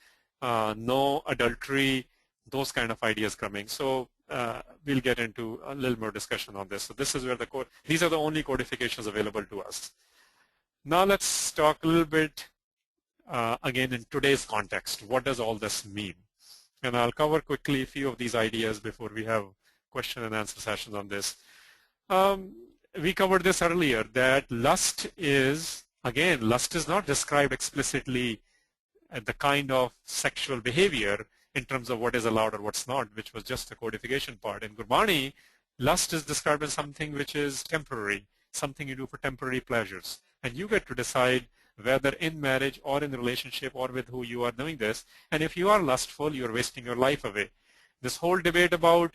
B: no adultery, those kind of ideas coming. So we'll get into a little more discussion on this. So this is where these are the only codifications available to us. Now let's talk a little bit again in today's context. What does all this mean? And I'll cover quickly a few of these ideas before we have question and answer sessions on this. We covered this earlier, that lust is not described explicitly at the kind of sexual behavior in terms of what is allowed or what's not, which was just the codification part. In Gurbani, lust is described as something which is temporary, something you do for temporary pleasures. And you get to decide whether in marriage or in relationship or with who you are doing this. And if you are lustful, you're wasting your life away. This whole debate about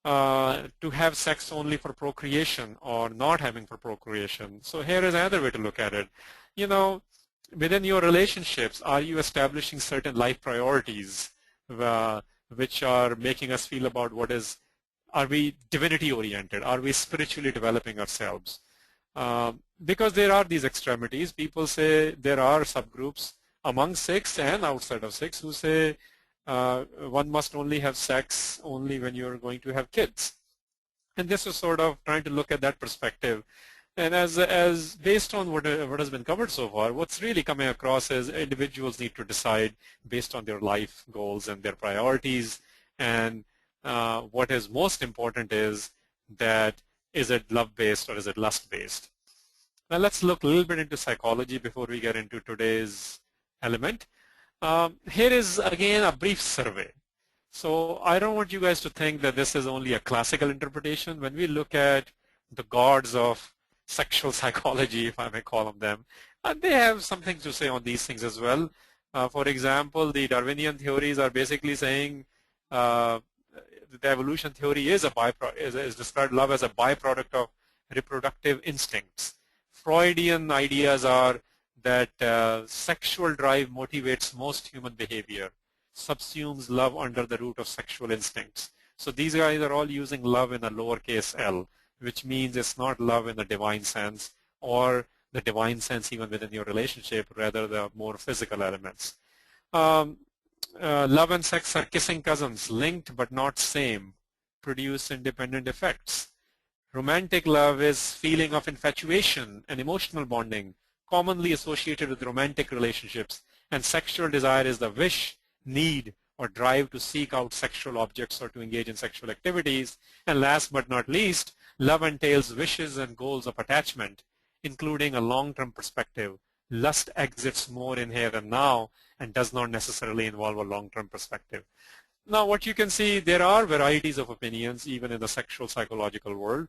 B: to have sex only for procreation or not having for procreation. So here is another way to look at it. You know, within your relationships, are you establishing certain life priorities which are making us feel about are we divinity oriented? Are we spiritually developing ourselves? Because there are these extremities. People say there are subgroups among Sikhs and outside of Sikhs who say one must only have sex only when you're going to have kids. And this is sort of trying to look at that perspective. And as based on what has been covered so far, what's really coming across is individuals need to decide based on their life goals and their priorities. And what is most important is that is it love-based or is it lust-based? Now let's look a little bit into psychology before we get into today's element. Here is again a brief survey. So I don't want you guys to think that this is only a classical interpretation. When we look at the gods of sexual psychology, if I may call them, they have something to say on these things as well. For example, the Darwinian theories are basically saying the evolution theory is described love as a byproduct of reproductive instincts. Freudian ideas are that sexual drive motivates most human behavior, subsumes love under the root of sexual instincts. So these guys are all using love in a lowercase l, which means it's not love in the divine sense or the divine sense even within your relationship, rather the more physical elements. Love and sex are kissing cousins, linked but not same, produce independent effects. Romantic love is feeling of infatuation and emotional bonding, commonly associated with romantic relationships, and sexual desire is the wish, need, or drive to seek out sexual objects or to engage in sexual activities. And last but not least, love entails wishes and goals of attachment, including a long-term perspective. Lust exits more in here and now and does not necessarily involve a long-term perspective. Now what you can see, there are varieties of opinions even in the sexual psychological world,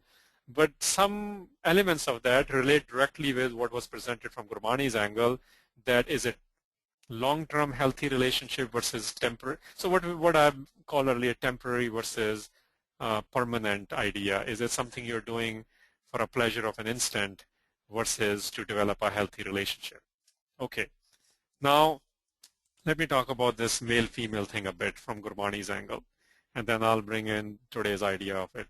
B: but some elements of that relate directly with what was presented from Gurbani's angle, that is it long-term healthy relationship versus temporary. So what I call earlier temporary versus permanent idea. Is it something you're doing for a pleasure of an instant versus to develop a healthy relationship? Okay. Now, let me talk about this male-female thing a bit from Gurbani's angle, and then I'll bring in today's idea of it.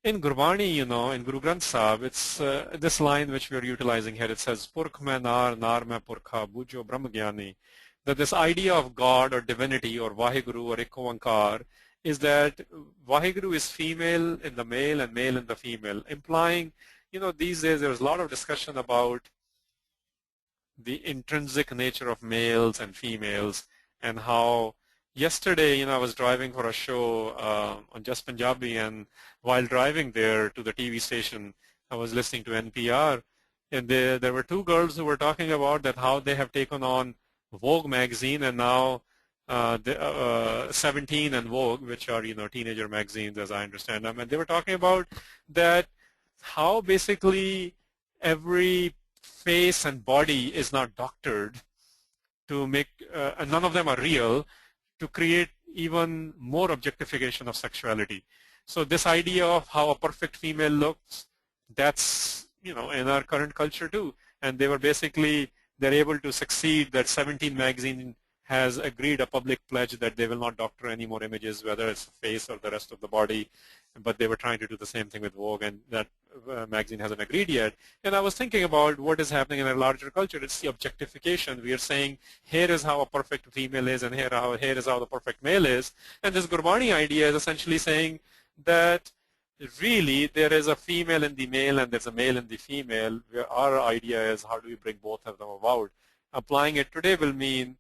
B: In Gurbani, you know, in Guru Granth Sahib, it's this line which we are utilizing here. It says, Purkh mein nar, nar mein purkha, bujo Brahm Gyani. That this idea of God or divinity or Vaheguru or Ek Oankar is that Vaheguru is female in the male and male in the female, implying, you know, these days there's a lot of discussion about the intrinsic nature of males and females, and how yesterday, you know, I was driving for a show on Just Punjabi, and while driving there to the TV station, I was listening to NPR, and there were two girls who were talking about that how they have taken on Vogue magazine, and now 17 and Vogue, which are, you know, teenager magazines as I understand them, and they were talking about that how basically every face and body is not doctored to make, and none of them are real, to create even more objectification of sexuality. So this idea of how a perfect female looks, that's, you know, in our current culture too. And they were basically, they're able to succeed that 17 magazine has agreed a public pledge that they will not doctor any more images, whether it's the face or the rest of the body. But they were trying to do the same thing with Vogue, and that magazine hasn't agreed yet. And I was thinking about what is happening in a larger culture. It's the objectification. We are saying, here is how a perfect female is, and here is how the perfect male is. And this Gurbani idea is essentially saying that really there is a female in the male and there's a male in the female. Our idea is how do we bring both of them about. Applying it today will mean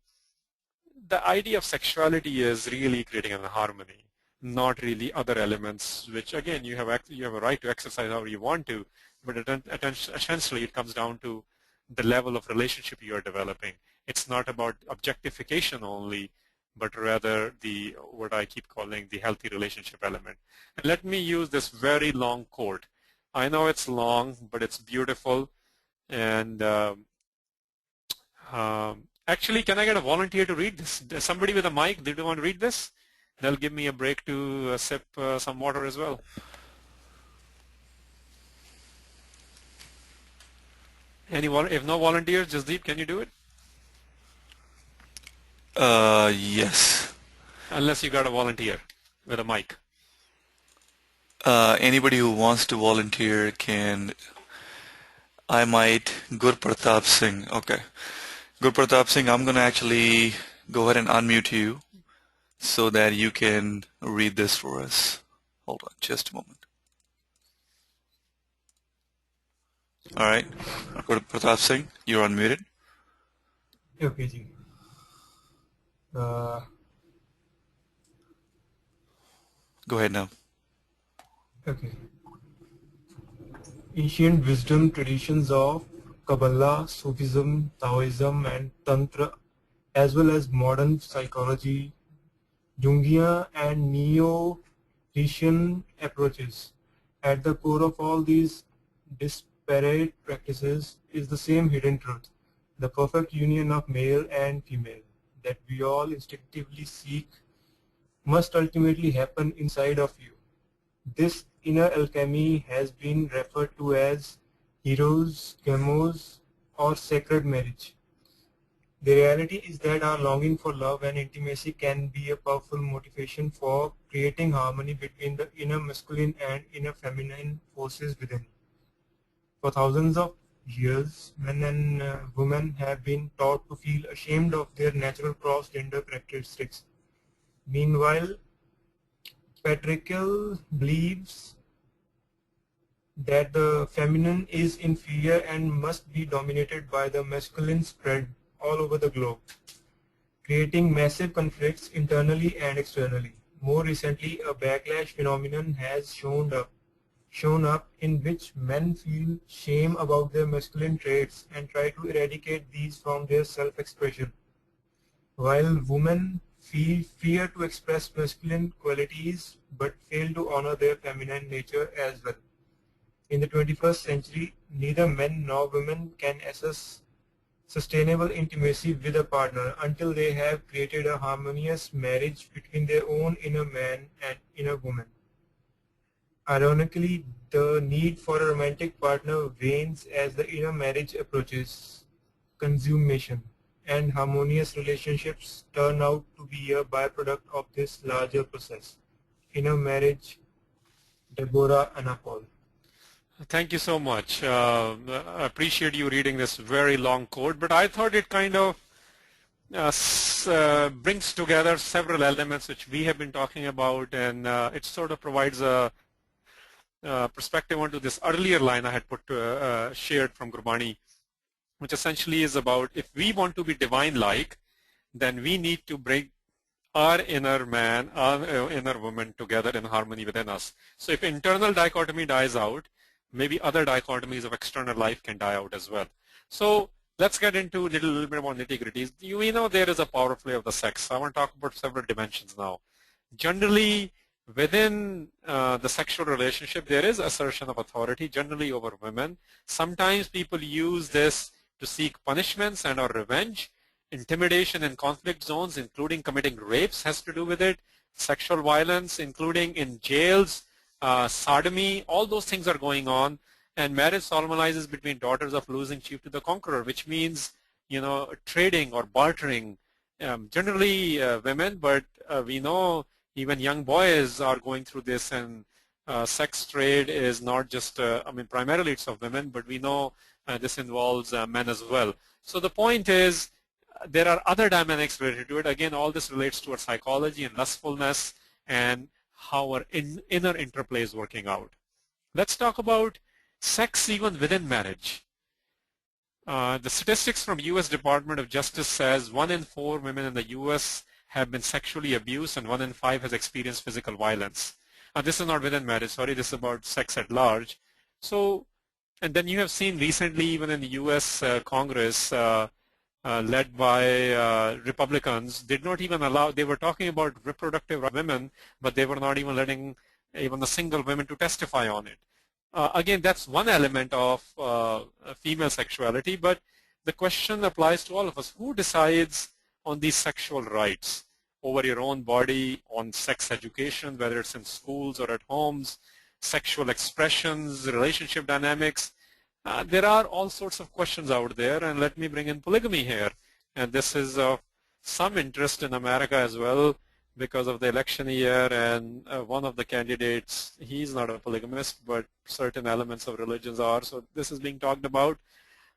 B: the idea of sexuality is really creating a harmony, not really other elements, which again you have a right to exercise however you want to, but essentially it comes down to the level of relationship you are developing. It's not about objectification only, but rather what I keep calling the healthy relationship element. And let me use this very long quote. I know it's long, but it's beautiful. And actually, can I get a volunteer to read this? Somebody with a mic, do you want to read this? they'll give me a break to sip some water as well. If no volunteers, Jasdeep, can you do it?
A: Yes.
B: Unless you got a volunteer with a mic.
A: Anybody who wants to volunteer can. I might. Gurpratap Singh. Okay. Gurpratap Singh, I'm going to actually go ahead and unmute you so that you can read this for us. Hold on just a moment. All right. Gurpratap Singh, you're unmuted.
C: Okay, ji.
A: Go ahead now.
C: Okay. Ancient wisdom traditions of Kabbalah, Sufism, Taoism, and Tantra, as well as modern psychology, Jungian and Neo-Retian approaches. At the core of all these disparate practices is the same hidden truth, the perfect union of male and female that we all instinctively seek must ultimately happen inside of you. This inner alchemy has been referred to as heroes, gamos, or sacred marriage. The reality is that our longing for love and intimacy can be a powerful motivation for creating harmony between the inner masculine and inner feminine forces within. For thousands of years, men and women have been taught to feel ashamed of their natural cross-gender characteristics. Meanwhile, patriarchal beliefs that the feminine is inferior and must be dominated by the masculine spread all over the globe, creating massive conflicts internally and externally. More recently, a backlash phenomenon has shown up in which men feel shame about their masculine traits and try to eradicate these from their self-expression, while women feel fear to express masculine qualities but fail to honor their feminine nature as well. In the 21st century, neither men nor women can assess sustainable intimacy with a partner until they have created a harmonious marriage between their own inner man and inner woman. Ironically, the need for a romantic partner wanes as the inner marriage approaches consummation, and harmonious relationships turn out to be a byproduct of this larger process. Inner marriage, Deborah Anapol.
B: Thank you so much. I appreciate you reading this very long quote, but I thought it kind of brings together several elements which we have been talking about, and it sort of provides a perspective onto this earlier line I had shared from Gurbani, which essentially is about if we want to be divine-like, then we need to bring our inner man, our inner woman together in harmony within us. So if internal dichotomy dies out, maybe other dichotomies of external life can die out as well. So let's get into a little bit more nitty-gritties. We know there is a power play of the sex. I want to talk about several dimensions now. Generally, within the sexual relationship, there is assertion of authority, generally over women. Sometimes people use this to seek punishments and or revenge. Intimidation in conflict zones, including committing rapes, has to do with it. Sexual violence, including in jails, sodomy, all those things are going on. And marriage solemnizes between daughters of losing chief to the conqueror, which means, trading or bartering. Generally women, but we know even young boys are going through this, and sex trade is not just, primarily it's of women, but we know this involves men as well. So the point is, there are other dynamics related to it. Again, all this relates to our psychology and lustfulness and how our inner interplay is working out. Let's talk about sex even within marriage. The statistics from U.S. Department of Justice says 1 in 4 women in the U.S. have been sexually abused and 1 in 5 has experienced physical violence. This is not within marriage, sorry, this is about sex at large. So, and then you have seen recently even in the U.S. Congress, led by Republicans, did not even allow, they were talking about reproductive women, but they were not even letting even a single woman to testify on it. Again, that's one element of female sexuality, but the question applies to all of us. Who decides on these sexual rights over your own body, on sex education, whether it's in schools or at homes, sexual expressions, relationship dynamics. There are all sorts of questions out there, and let me bring in polygamy here. And this is of some interest in America as well because of the election year, and one of the candidates, he's not a polygamist, but certain elements of religions are, so this is being talked about.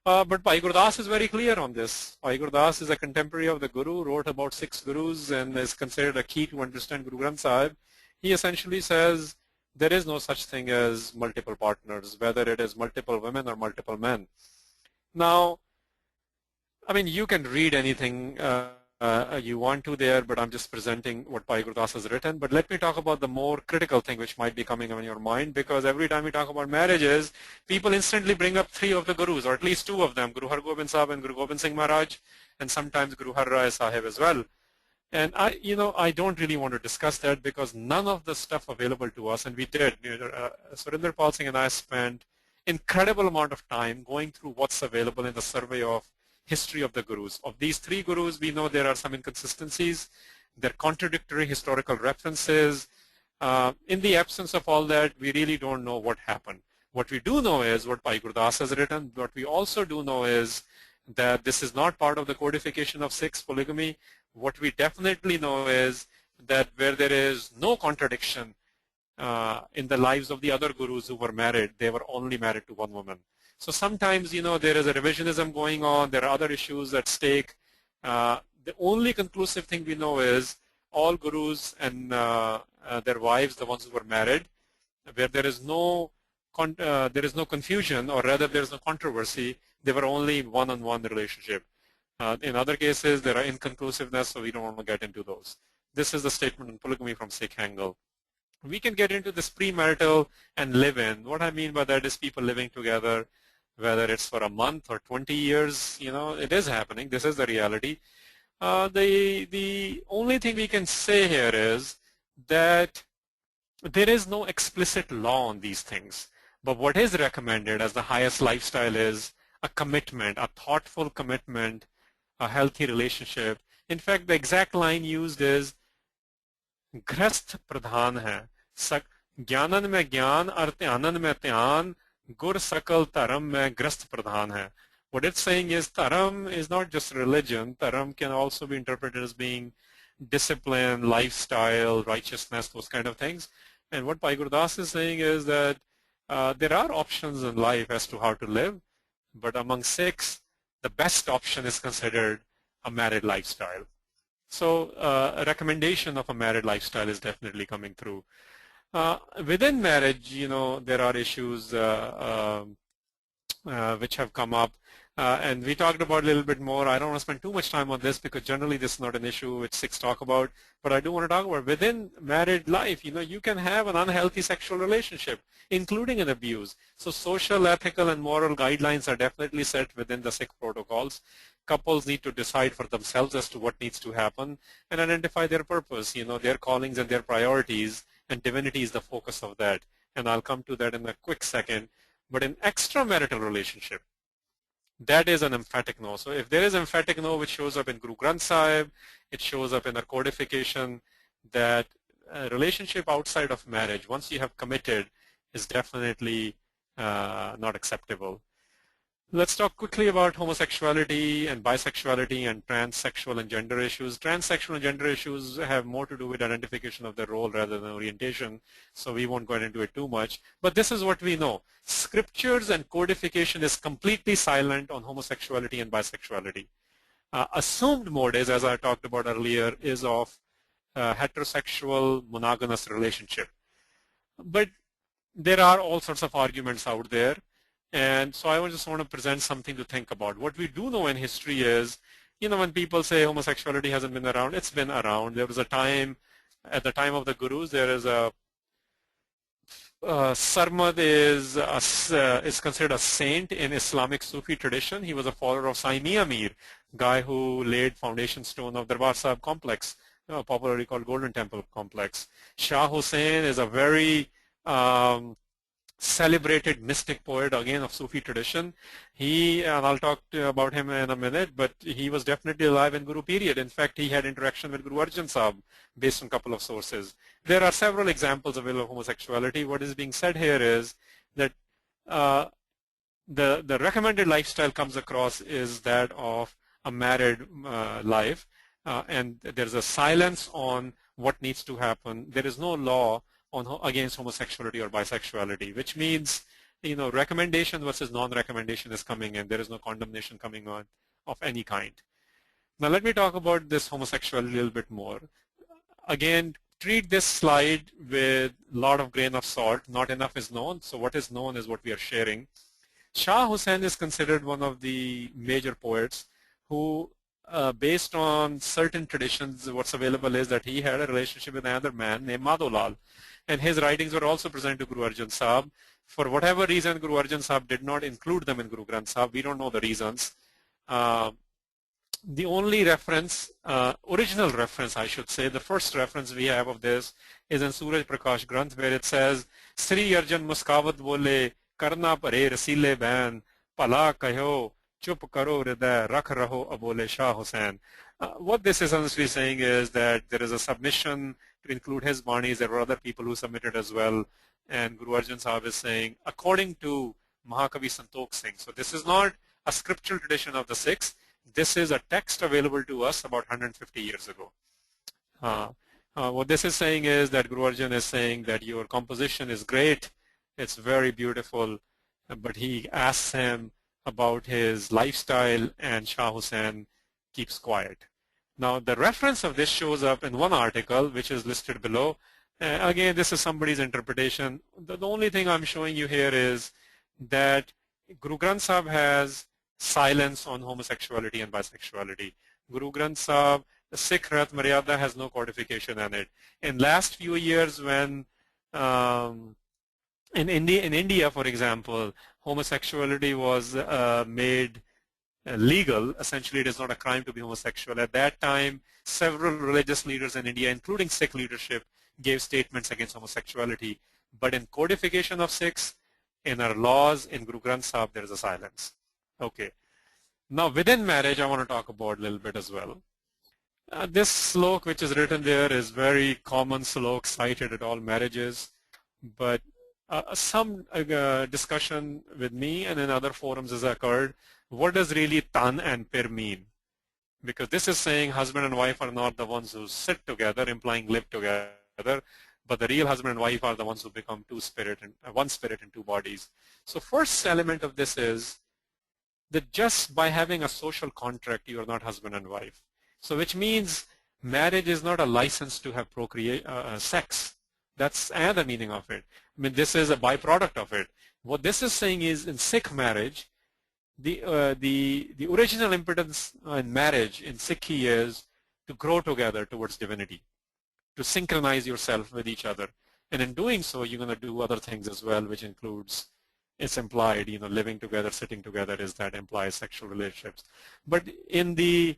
B: But Bhai Gurdas is very clear on this. Bhai Gurdas is a contemporary of the Guru, wrote about 6 Gurus, and is considered a key to understand Guru Granth Sahib. He essentially says there is no such thing as multiple partners, whether it is multiple women or multiple men. Now, I mean, you can read anything you want to there, but I'm just presenting what Bhai Gurdas has written. But let me talk about the more critical thing which might be coming on your mind, because every time we talk about marriages, people instantly bring up 3 of the Gurus, or at least 2 of them, Guru Har Gobind Sahib and Guru Gobind Singh Maharaj, and sometimes Guru Har Rai Sahib as well. And I don't really want to discuss that because none of the stuff available to us, and we did, Surinder Pal Singh and I spent incredible amount of time going through what's available in the survey of history of the Gurus. Of these 3 Gurus, we know there are some inconsistencies. They're contradictory historical references. In the absence of all that, we really don't know what happened. What we do know is what Bhai Gurdas has written. What we also do know is that this is not part of the codification of Sikhs polygamy. What we definitely know is that where there is no contradiction in the lives of the other Gurus who were married, they were only married to one woman. So sometimes, there is a revisionism going on. There are other issues at stake. The only conclusive thing we know is all Gurus and their wives, the ones who were married, where there is no confusion, or rather there is no controversy, they were only one-on-one relationship. In other cases, there are inconclusiveness, so we don't want to get into those. This is the statement on polygamy from Sikh angle. We can get into this premarital and live-in. What I mean by that is people living together, whether it's for a month or 20 years, it is happening. This is the reality. The only thing we can say here is that there is no explicit law on these things. But what is recommended as the highest lifestyle is a commitment, a thoughtful commitment, a healthy relationship. In fact, the exact line used is ग्रस्त प्रधान है, ज्ञानन में ज्ञान और ध्यानन में ध्यान, गुर सकल धर्म में ग्रस्त प्रधान है. What it's saying is dharam is not just religion. Dharam can also be interpreted as being discipline, lifestyle, righteousness, those kind of things. And what Bhai Gurdas is saying is that there are options in life as to how to live, but among Sikhs, the best option is considered a married lifestyle. So a recommendation of a married lifestyle is definitely coming through. Within marriage, there are issues which have come up, and we talked about a little bit more. I don't want to spend too much time on this because generally this is not an issue which Sikhs talk about, but I do want to talk about within married life, you can have an unhealthy sexual relationship, including an abuse. So social, ethical, and moral guidelines are definitely set within the Sikh protocols. Couples need to decide for themselves as to what needs to happen and identify their purpose, their callings and their priorities, and divinity is the focus of that. And I'll come to that in a quick second. But in extramarital relationship, that is an emphatic no. So if there is emphatic no which shows up in Guru Granth Sahib, it shows up in a codification, that a relationship outside of marriage, once you have committed, is definitely not acceptable. Let's talk quickly about homosexuality and bisexuality and transsexual and gender issues. Transsexual and gender issues have more to do with identification of their role rather than orientation, so we won't go into it too much. But this is what we know. Scriptures and codification is completely silent on homosexuality and bisexuality. Assumed mode is, as I talked about earlier, is of heterosexual monogamous relationship. But there are all sorts of arguments out there. And so I just want to present something to think about. What we do know in history is, when people say homosexuality hasn't been around, it's been around. There was a time, at the time of the Gurus, there is a Sarbat is considered a saint in Islamic Sufi tradition. He was a follower of Saini Amir, guy who laid foundation stone of Darbar Sahib complex, popularly called Golden Temple complex. Shah Hussain is a very celebrated mystic poet again of Sufi tradition. He, and I'll talk about him in a minute, but he was definitely alive in Guru period. In fact, he had interaction with Guru Arjan Sahib based on a couple of sources. There are several examples available of homosexuality. What is being said here is that the recommended lifestyle comes across is that of a married life, and there's a silence on what needs to happen. There is no law against homosexuality or bisexuality, which means, recommendation versus non-recommendation is coming in. There is no condemnation coming on of any kind. Now let me talk about this homosexuality a little bit more. Again, treat this slide with a lot of grain of salt. Not enough is known, so what is known is what we are sharing. Shah Hussain is considered one of the major poets who, based on certain traditions, what's available is that he had a relationship with another man named Madholal. And his writings were also presented to Guru Arjan Sahib. For whatever reason, Guru Arjan Sahib did not include them in Guru Granth Sahib. We don't know the reasons. The only reference, original reference I should say, the first reference we have of this is in Suraj Prakash Granth, where it says, Sri Arjan Muskavat Bole, Karna Pare Rasile Ban, Pala Kaho, Chup Karo Hriday, Rakh Raho Abole Shah Hussain. What this is essentially saying is that there is a submission to include his banis. There were other people who submitted as well. And Guru Arjan Sahib is saying, according to Mahakavi Santokh Singh. So this is not a scriptural tradition of the Sikhs. This is a text available to us about 150 years ago. What this is saying is that Guru Arjan is saying that your composition is great. It's very beautiful. But he asks him about his lifestyle, and Shah Hussain keeps quiet. Now, the reference of this shows up in one article, which is listed below. Again, this is somebody's interpretation. The only thing I'm showing you here is that Guru Granth Sahib has silence on homosexuality and bisexuality. Guru Granth Sahib, the Sikh Rath Maryada has no codification in it. In last few years when in India, for example, homosexuality was made legal. Essentially, it is not a crime to be homosexual. At that time, several religious leaders in India, including Sikh leadership, gave statements against homosexuality. But in codification of Sikhs, in our laws, in Guru Granth Sahib, there is a silence. Okay. Now, within marriage, I want to talk about a little bit as well. This slok, which is written there, is very common slok cited at all marriages. But some discussion with me and in other forums has occurred. What does really tan and pir mean? Because this is saying husband and wife are not the ones who sit together, implying live together, but the real husband and wife are the ones who become one spirit and two bodies. So first element of this is that just by having a social contract, you are not husband and wife. So which means marriage is not a license to have sex. That's another meaning of it. I mean, this is a byproduct of it. What this is saying is in Sikh marriage, the original impetus in marriage in Sikhi is to grow together towards divinity, to synchronize yourself with each other. And in doing so, you're going to do other things as well, which includes, it's implied, living together, sitting together, that implies sexual relationships. But in the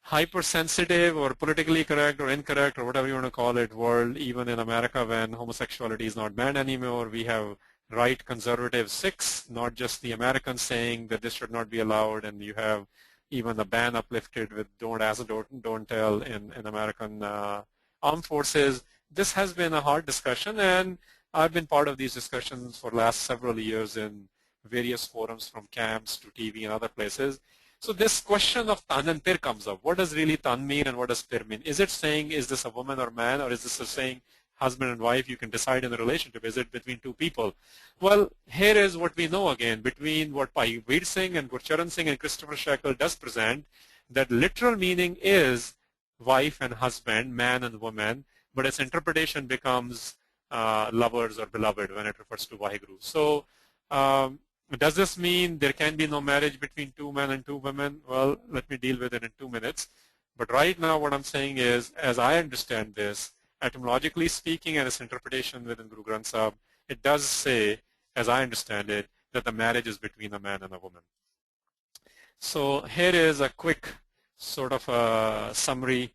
B: hypersensitive or politically correct or incorrect or whatever you want to call it world, even in America when homosexuality is not banned anymore, we have right conservative Sikhs, not just the Americans saying that this should not be allowed, and you have even a ban uplifted with don't ask, don't tell in American armed forces. This has been a hard discussion, and I've been part of these discussions for the last several years in various forums from camps to TV and other places. So this question of tan and pir comes up. What does really tan mean and what does pir mean? Is it saying, is this a woman or man, or is this a saying husband and wife, you can decide in the relationship, is it between two people? Well, here is what we know again, between what Bhai Veer Singh and Gurcharan Singh and Christopher Shackle does present, that literal meaning is wife and husband, man and woman, but its interpretation becomes lovers or beloved when it refers to Vaheguru. So does this mean there can be no marriage between two men and two women? Well, let me deal with it in 2 minutes. But right now what I'm saying is, as I understand this, etymologically speaking and its interpretation within Guru Granth Sahib, it does say, as I understand it, that the marriage is between a man and a woman. So here is a quick sort of a summary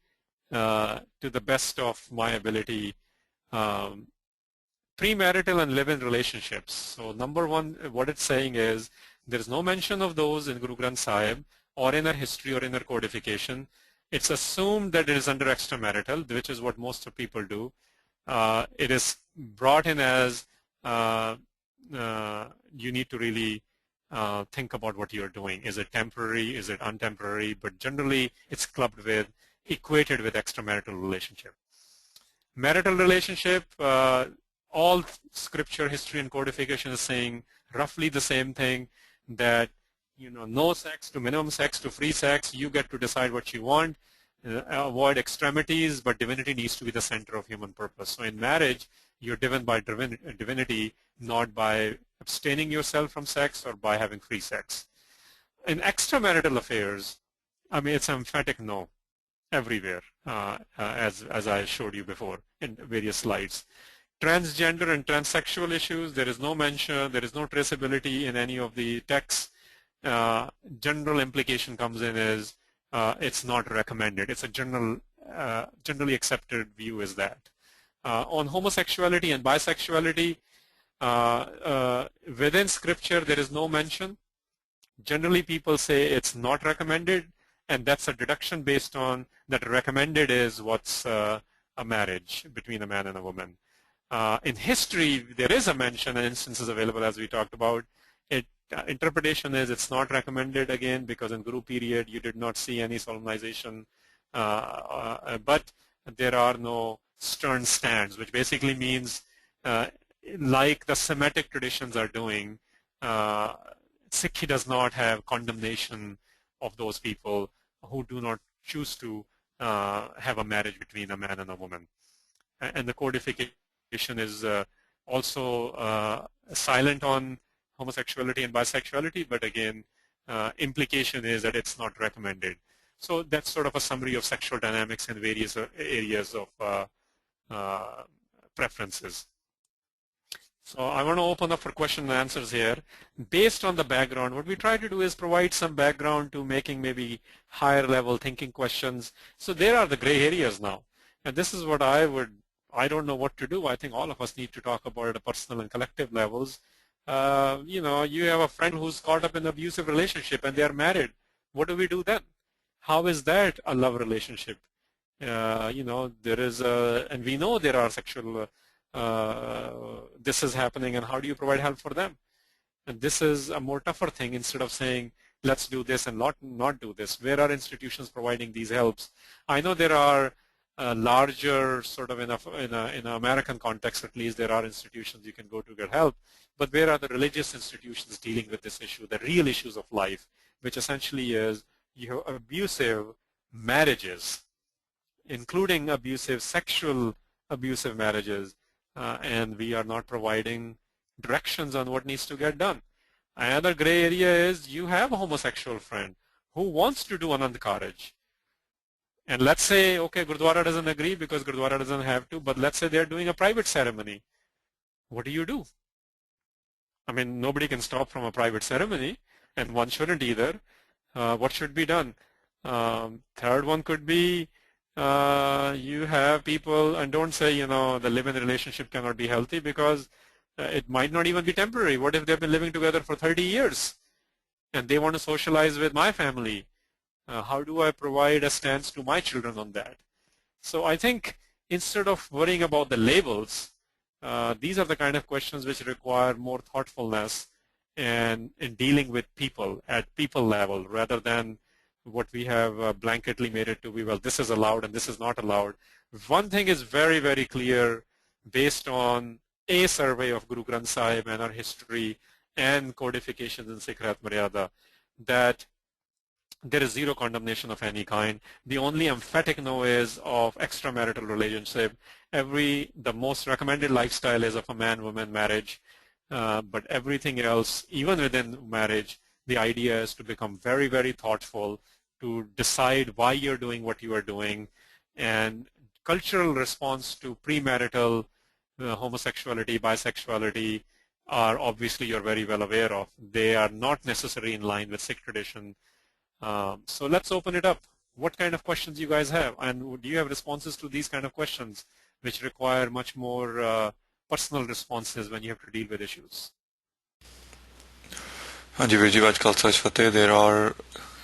B: to the best of my ability. premarital and live-in relationships. So number one, what it's saying is there is no mention of those in Guru Granth Sahib or in our history or in our codification. It's assumed that it is under extramarital, which is what most of people do. It is brought in as you need to really think about what you're doing. Is it temporary? Is it untemporary? But generally, it's clubbed with, equated with extramarital relationship. Marital relationship, all scripture, history, and codification is saying roughly the same thing, that no sex to minimum sex to free sex. You get to decide what you want. Avoid extremities, but divinity needs to be the center of human purpose. So in marriage, you're driven by divinity, not by abstaining yourself from sex or by having free sex. In extramarital affairs, I mean, it's an emphatic no everywhere, as I showed you before in various slides. Transgender and transsexual issues, there is no mention, there is no traceability in any of the texts. General implication comes in is it's not recommended. It's a generally accepted view is that. On homosexuality and bisexuality, within scripture there is no mention. Generally people say it's not recommended, and that's a deduction based on that recommended is what's a marriage between a man and a woman. In history, there is a mention and instances available as we talked about. Interpretation is it's not recommended, again, because in Guru period you did not see any solemnization, but there are no stern stands, which basically means like the Semitic traditions are doing, Sikhi does not have condemnation of those people who do not choose to have a marriage between a man and a woman. And the codification is also silent on homosexuality and bisexuality, but again, implication is that it's not recommended. So that's sort of a summary of sexual dynamics in various areas of preferences. So I want to open up for question and answers here. Based on the background, what we try to do is provide some background to making maybe higher level thinking questions. So there are the gray areas now. And this is what I don't know what to do. I think all of us need to talk about it at personal and collective levels. You have a friend who's caught up in an abusive relationship and they are married. What do we do then? How is that a love relationship? There is and we know there are sexual, this is happening, and how do you provide help for them? And this is a more tougher thing. Instead of saying, let's do this and not do this, where are institutions providing these helps? I know there are larger sort of in an American context, at least, there are institutions you can go to get help. But where are the religious institutions dealing with this issue, the real issues of life, which essentially is you have abusive marriages, including sexual abusive marriages, and we are not providing directions on what needs to get done. Another gray area is you have a homosexual friend who wants to do Anand Karaj. And let's say, okay, Gurdwara doesn't agree because Gurdwara doesn't have to, but let's say they're doing a private ceremony. What do? I mean, nobody can stop from a private ceremony, and one shouldn't either. What should be done? Third one could be you have people, and don't say, the live-in relationship cannot be healthy because it might not even be temporary. What if they've been living together for 30 years and they want to socialize with my family? How do I provide a stance to my children on that? So I think instead of worrying about the labels, these are the kind of questions which require more thoughtfulness and in dealing with people at people level, rather than what we have blanketly made it to be, well, this is allowed and this is not allowed. One thing is very, very clear based on a survey of Guru Granth Sahib and our history and codifications in Sikh Maryada, that there is zero condemnation of any kind. The only emphatic no is of extramarital relationship. The most recommended lifestyle is of a man-woman marriage, but everything else, even within marriage, the idea is to become very, very thoughtful, to decide why you're doing what you are doing, and cultural response to premarital homosexuality, bisexuality are obviously you're very well aware of. They are not necessarily in line with Sikh tradition. So let's open it up. What kind of questions you guys have, and do you have responses to these kind of questions which require much more personal responses when you have to deal with issues?
A: Hanji Virji Vaj Khalsa Fateh, there are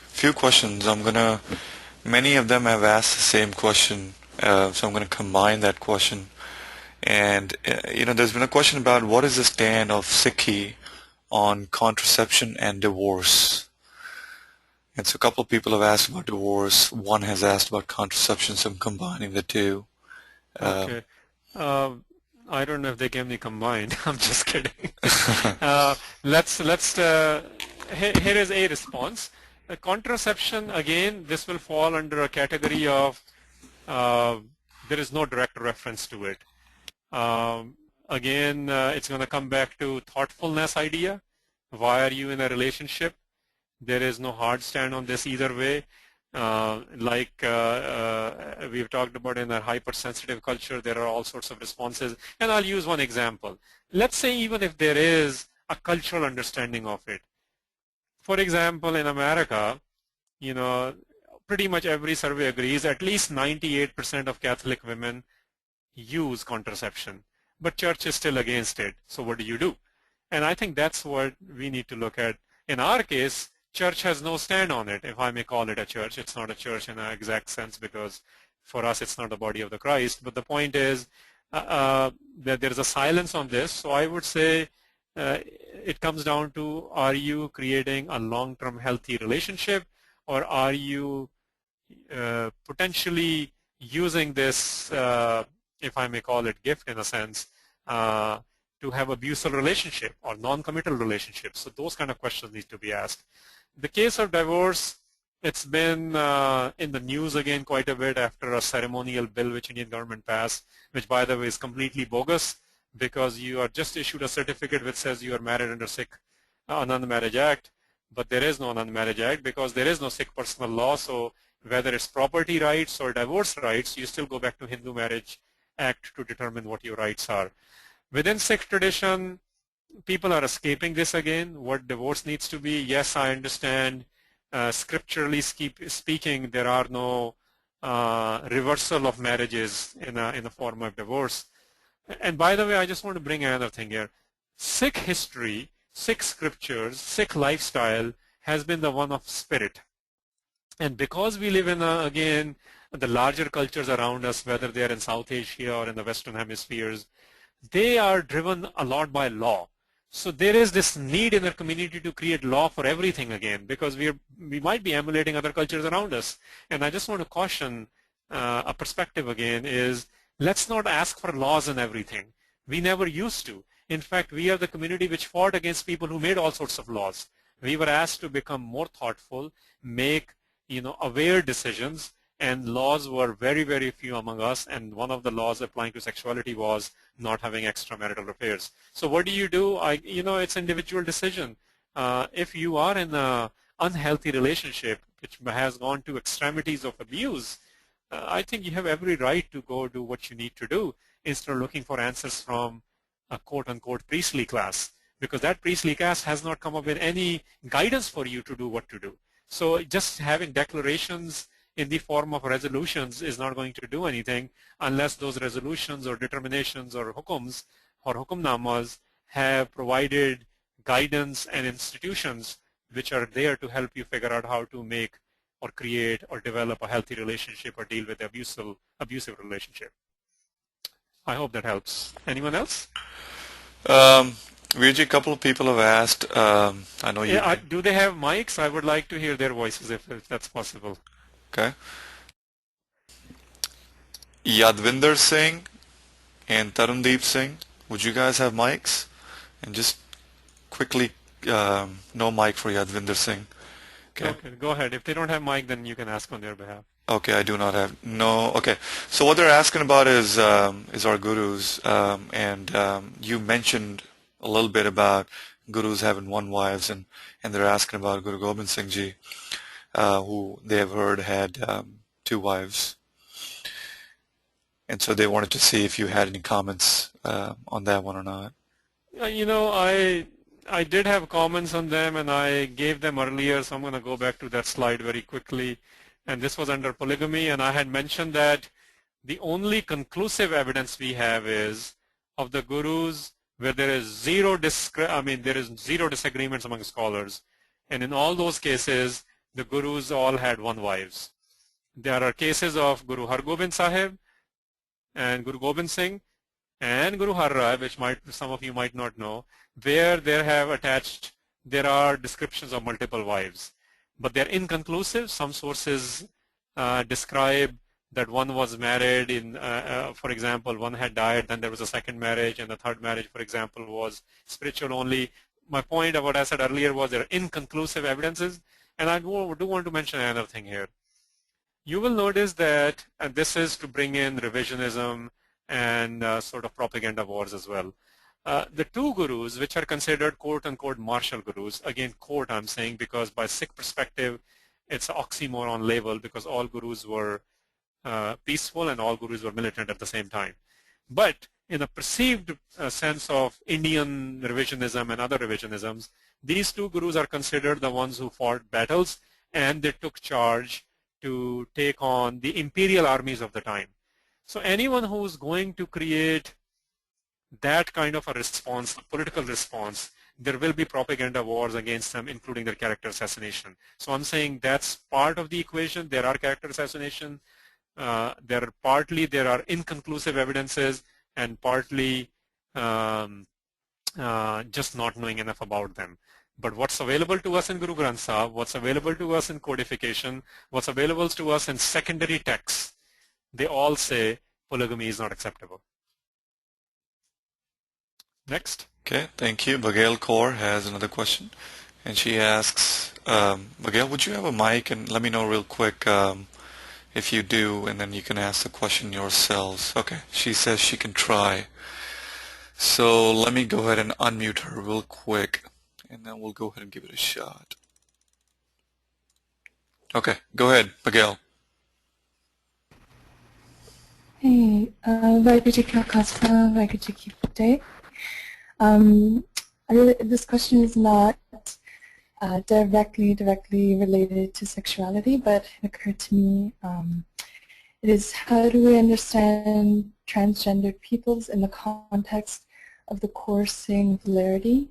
A: few questions. Many of them have asked the same question, so I'm going to combine that question. And, there's been a question about what is the stand of SikhRI on contraception and divorce. And so a couple of people have asked about divorce. One has asked about contraception, so I'm combining the two.
B: Okay. I don't know if they can be combined. I'm just kidding. Here is a response. Contraception, again, this will fall under a category of there is no direct reference to it. Again, it's going to come back to thoughtfulness idea. Why are you in a relationship? There is no hard stand on this either way. We've talked about in a hypersensitive culture, there are all sorts of responses. And I'll use one example. Let's say even if there is a cultural understanding of it. For example, in America, pretty much every survey agrees at least 98% of Catholic women use contraception, but church is still against it. So what do you do? And I think that's what we need to look at. In our case, church has no stand on it, if I may call it a church. It's not a church in an exact sense because for us it's not the body of the Christ. But the point is that there is a silence on this. So I would say it comes down to, are you creating a long-term healthy relationship, or are you potentially using this, if I may call it gift in a sense, to have abusive relationship or non-committal relationships? So those kind of questions need to be asked. The case of divorce, it's been in the news again quite a bit after a ceremonial bill which Indian government passed, which by the way is completely bogus, because you are just issued a certificate which says you are married under Sikh Anand Marriage Act, but there is no Anand Marriage Act because there is no Sikh personal law. So whether it's property rights or divorce rights, you still go back to Hindu Marriage Act to determine what your rights are. Within Sikh tradition, people are escaping this again, what divorce needs to be. Yes, I understand, scripturally speaking, there are no reversal of marriages in a form of divorce. And by the way, I just want to bring another thing here. Sikh history, Sikh scriptures, Sikh lifestyle has been the one of spirit. And because we live in, again, the larger cultures around us, whether they are in South Asia or in the Western hemispheres, they are driven a lot by law. So there is this need in our community to create law for everything again, because we might be emulating other cultures around us. And I just want to caution a perspective again is, let's not ask for laws and everything. We never used to. In fact, we are the community which fought against people who made all sorts of laws. We were asked to become more thoughtful, make aware decisions, and laws were very, very few among us, and one of the laws applying to sexuality was not having extramarital affairs. So what do? It's an individual decision. If you are in an unhealthy relationship which has gone to extremities of abuse, I think you have every right to go do what you need to do instead of looking for answers from a quote-unquote priestly class, because that priestly class has not come up with any guidance for you to do what to do. So just having declarations in the form of resolutions is not going to do anything unless those resolutions or determinations or hukums or hukumnamas have provided guidance and institutions which are there to help you figure out how to make or create or develop a healthy relationship or deal with abusive relationship. I hope that helps. Anyone else?
A: Virji, a couple of people have asked. I know you.
B: Do they have mics? I would like to hear their voices if that's possible.
A: Okay. Yadvinder Singh and Tarundeep Singh, would you guys have mics? And just quickly, no mic for Yadvinder Singh.
B: Okay, go ahead. If they don't have mic, then you can ask on their behalf.
A: Okay, I do not have. No, okay. So what they're asking about is our gurus, and you mentioned a little bit about gurus having one wives, and they're asking about Guru Gobind Singh Ji, who they have heard had two wives. And so they wanted to see if you had any comments on that one or not.
B: I did have comments on them, and I gave them earlier, so I'm going to go back to that slide very quickly. And this was under polygamy, and I had mentioned that the only conclusive evidence we have is of the gurus where there is zero disagreements among scholars, and in all those cases the gurus all had one wives. There are cases of Guru Har Gobind Sahib and Guru Gobind Singh and Guru Har Rai, which some of you might not know, where there are descriptions of multiple wives, but they're inconclusive. Some sources describe that one was married for example, one had died, then there was a second marriage, and the third marriage, for example, was spiritual only. My point of what I said earlier was there are inconclusive evidences, and I do want to mention another thing here. You will notice that, and this is to bring in revisionism and sort of propaganda wars as well. The two gurus which are considered quote-unquote martial gurus, again quote I'm saying because by Sikh perspective it's an oxymoron label because all gurus were peaceful and all gurus were militant at the same time. But in a perceived sense of Indian revisionism and other revisionisms, these two gurus are considered the ones who fought battles and they took charge to take on the imperial armies of the time. So anyone who's going to create that kind of a response, a political response, there will be propaganda wars against them, including their character assassination. So I'm saying that's part of the equation. There are character assassination. There are inconclusive evidences, and partly just not knowing enough about them. But what's available to us in Guru Granth Sahib, what's available to us in codification, what's available to us in secondary texts, they all say polygamy is not acceptable. Next.
A: Okay, thank you. Bagail Kaur has another question, and she asks, Bagail, would you have a mic, and let me know real quick if you do, and then you can ask the question yourselves. Okay, she says she can try. So let me go ahead and unmute her real quick, and then we'll go ahead and give it a shot. Okay, go ahead, Bagail.
D: Hey, Vaheguru Ji Ka Khalsa, Vaheguru Ji Ki Fateh. This question is not directly related to sexuality, but it occurred to me. It is, how do we understand transgendered peoples in the context of the coursing polarity,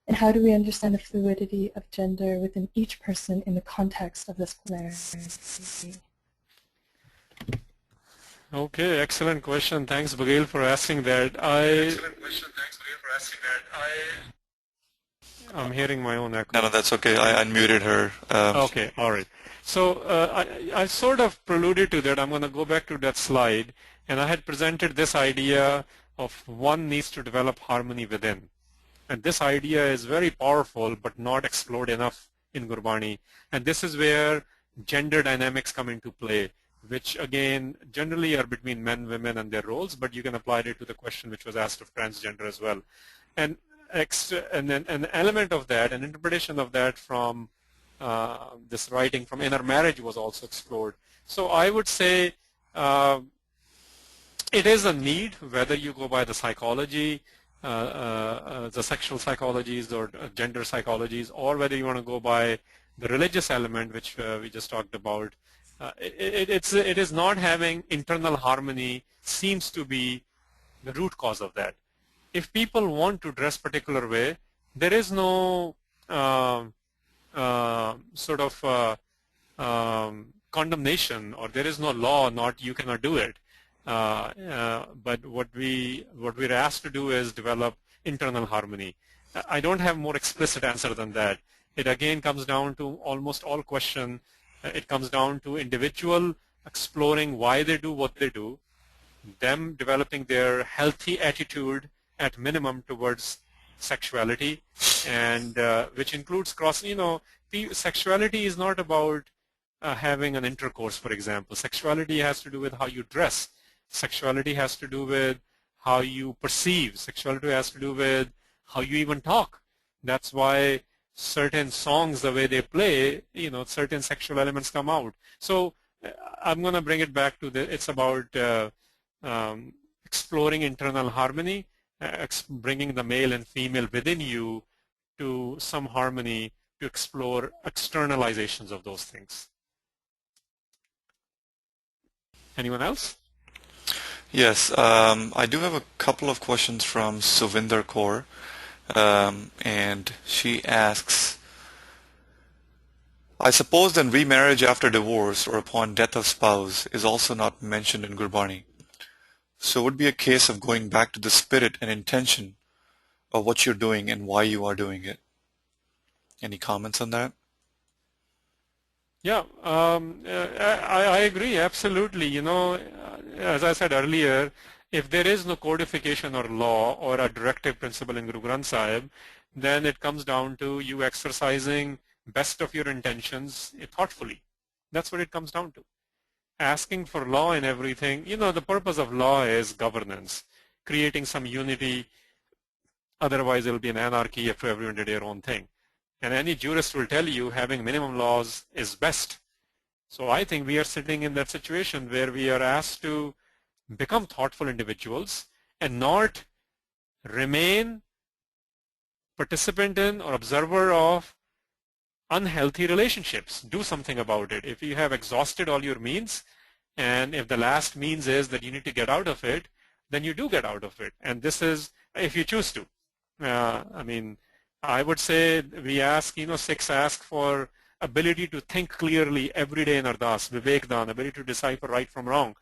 D: and how do we understand the fluidity of gender within each person in the context of this polarity?
B: Okay, excellent question. Thanks, Bagail, for asking that. I'm hearing my own echo.
A: No, that's okay. I unmuted her.
B: Okay, all right. So I sort of preluded to that. I'm going to go back to that slide, and I had presented this idea of one needs to develop harmony within. And this idea is very powerful, but not explored enough in Gurbani. And this is where gender dynamics come into play, which again generally are between men, women, and their roles, but you can apply it to the question which was asked of transgender as well. And then an element of that, an interpretation of that from this writing from Inner Marriage was also explored. So I would say it is a need, whether you go by the psychology, the sexual psychologies or gender psychologies, or whether you want to go by the religious element, which we just talked about. It is not having internal harmony seems to be the root cause of that. If people want to dress particular way, there is no sort of condemnation, or there is no law, not you cannot do it. But what we're asked to do is develop internal harmony. I don't have more explicit answer than that. It again comes down to almost all question. It comes down to individual exploring why they do what they do, them developing their healthy attitude at minimum towards sexuality, and which includes sexuality is not about having an intercourse, for example. Sexuality has to do with how you dress. Sexuality has to do with how you perceive. Sexuality has to do with how you even talk. That's why certain songs, the way they play, certain sexual elements come out. So I'm going to bring it back to it's about exploring internal harmony, bringing the male and female within you to some harmony to explore externalizations of those things. Anyone else?
A: Yes, I do have a couple of questions from Suvinder Kaur, and she asks, I suppose then remarriage after divorce or upon death of spouse is also not mentioned in Gurbani. So it would be a case of going back to the spirit and intention of what you're doing and why you are doing it. Any comments on that?
B: Yeah, I agree absolutely. As I said earlier, if there is no codification or law or a directive principle in Guru Granth Sahib, then it comes down to you exercising best of your intentions thoughtfully. That's what it comes down to. Asking for law and everything, the purpose of law is governance, creating some unity. Otherwise, it will be an anarchy if everyone did their own thing. And any jurist will tell you having minimum laws is best. So I think we are sitting in that situation where we are asked to become thoughtful individuals and not remain participant in or observer of unhealthy relationships. Do something about it. If you have exhausted all your means, and if the last means is that you need to get out of it, then you do get out of it. And this is if you choose to. I would say we ask, Sikhs ask for ability to think clearly every day in Ardas, Vivek Dan, ability to decipher right from wrong.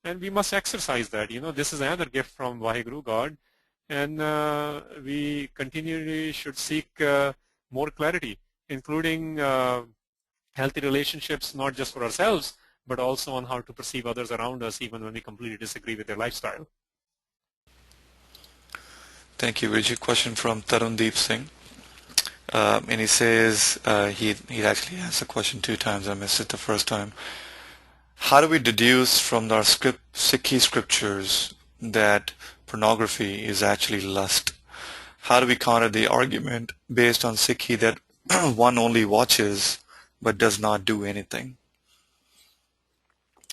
B: And we must exercise that. This is another gift from Vaheguru God. And we continually should seek more clarity, including healthy relationships, not just for ourselves, but also on how to perceive others around us, even when we completely disagree with their lifestyle.
A: Thank you, Vijay. Question from Tarundeep Singh. And he says he actually asked the question 2 times. I missed it the first time. How do we deduce from our Sikhi scriptures that pornography is actually lust? How do we counter the argument based on Sikhi that one only watches but does not do anything?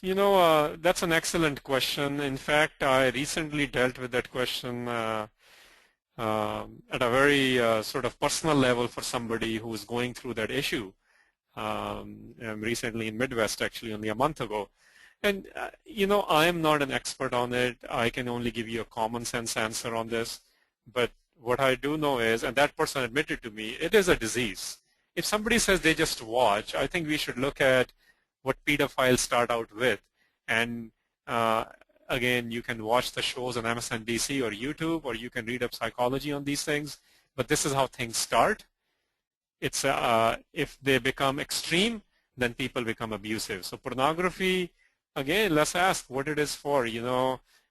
B: That's an excellent question. In fact, I recently dealt with that question at a very sort of personal level for somebody who is going through that issue. Recently in Midwest, actually only a month ago. And, I am not an expert on it. I can only give you a common sense answer on this. But what I do know is, and that person admitted to me, it is a disease. If somebody says they just watch, I think we should look at what pedophiles start out with. And again, you can watch the shows on MSNBC or YouTube, or you can read up psychology on these things. But this is how things start. It's if they become extreme, then people become abusive. So pornography, again, let's ask what it is for.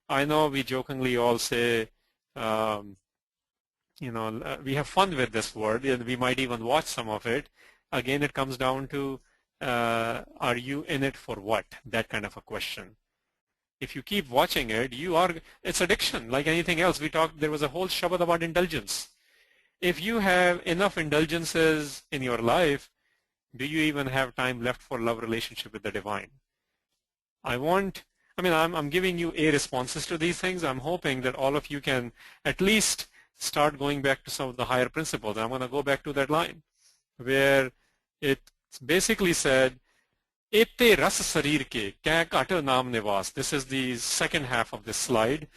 B: I know we jokingly all say, we have fun with this word, and we might even watch some of it. Again, it comes down to, are you in it for what? That kind of a question. If you keep watching it, it's addiction, like anything else. There was a whole Shabad about indulgence. If you have enough indulgences in your life, do you even have time left for love relationship with the divine? I'm giving you responses to these things. I'm hoping that all of you can at least start going back to some of the higher principles. I'm going to go back to that line where it basically said, Ete ras sarir ke kya kata naam nivas. This is the second half of this slide.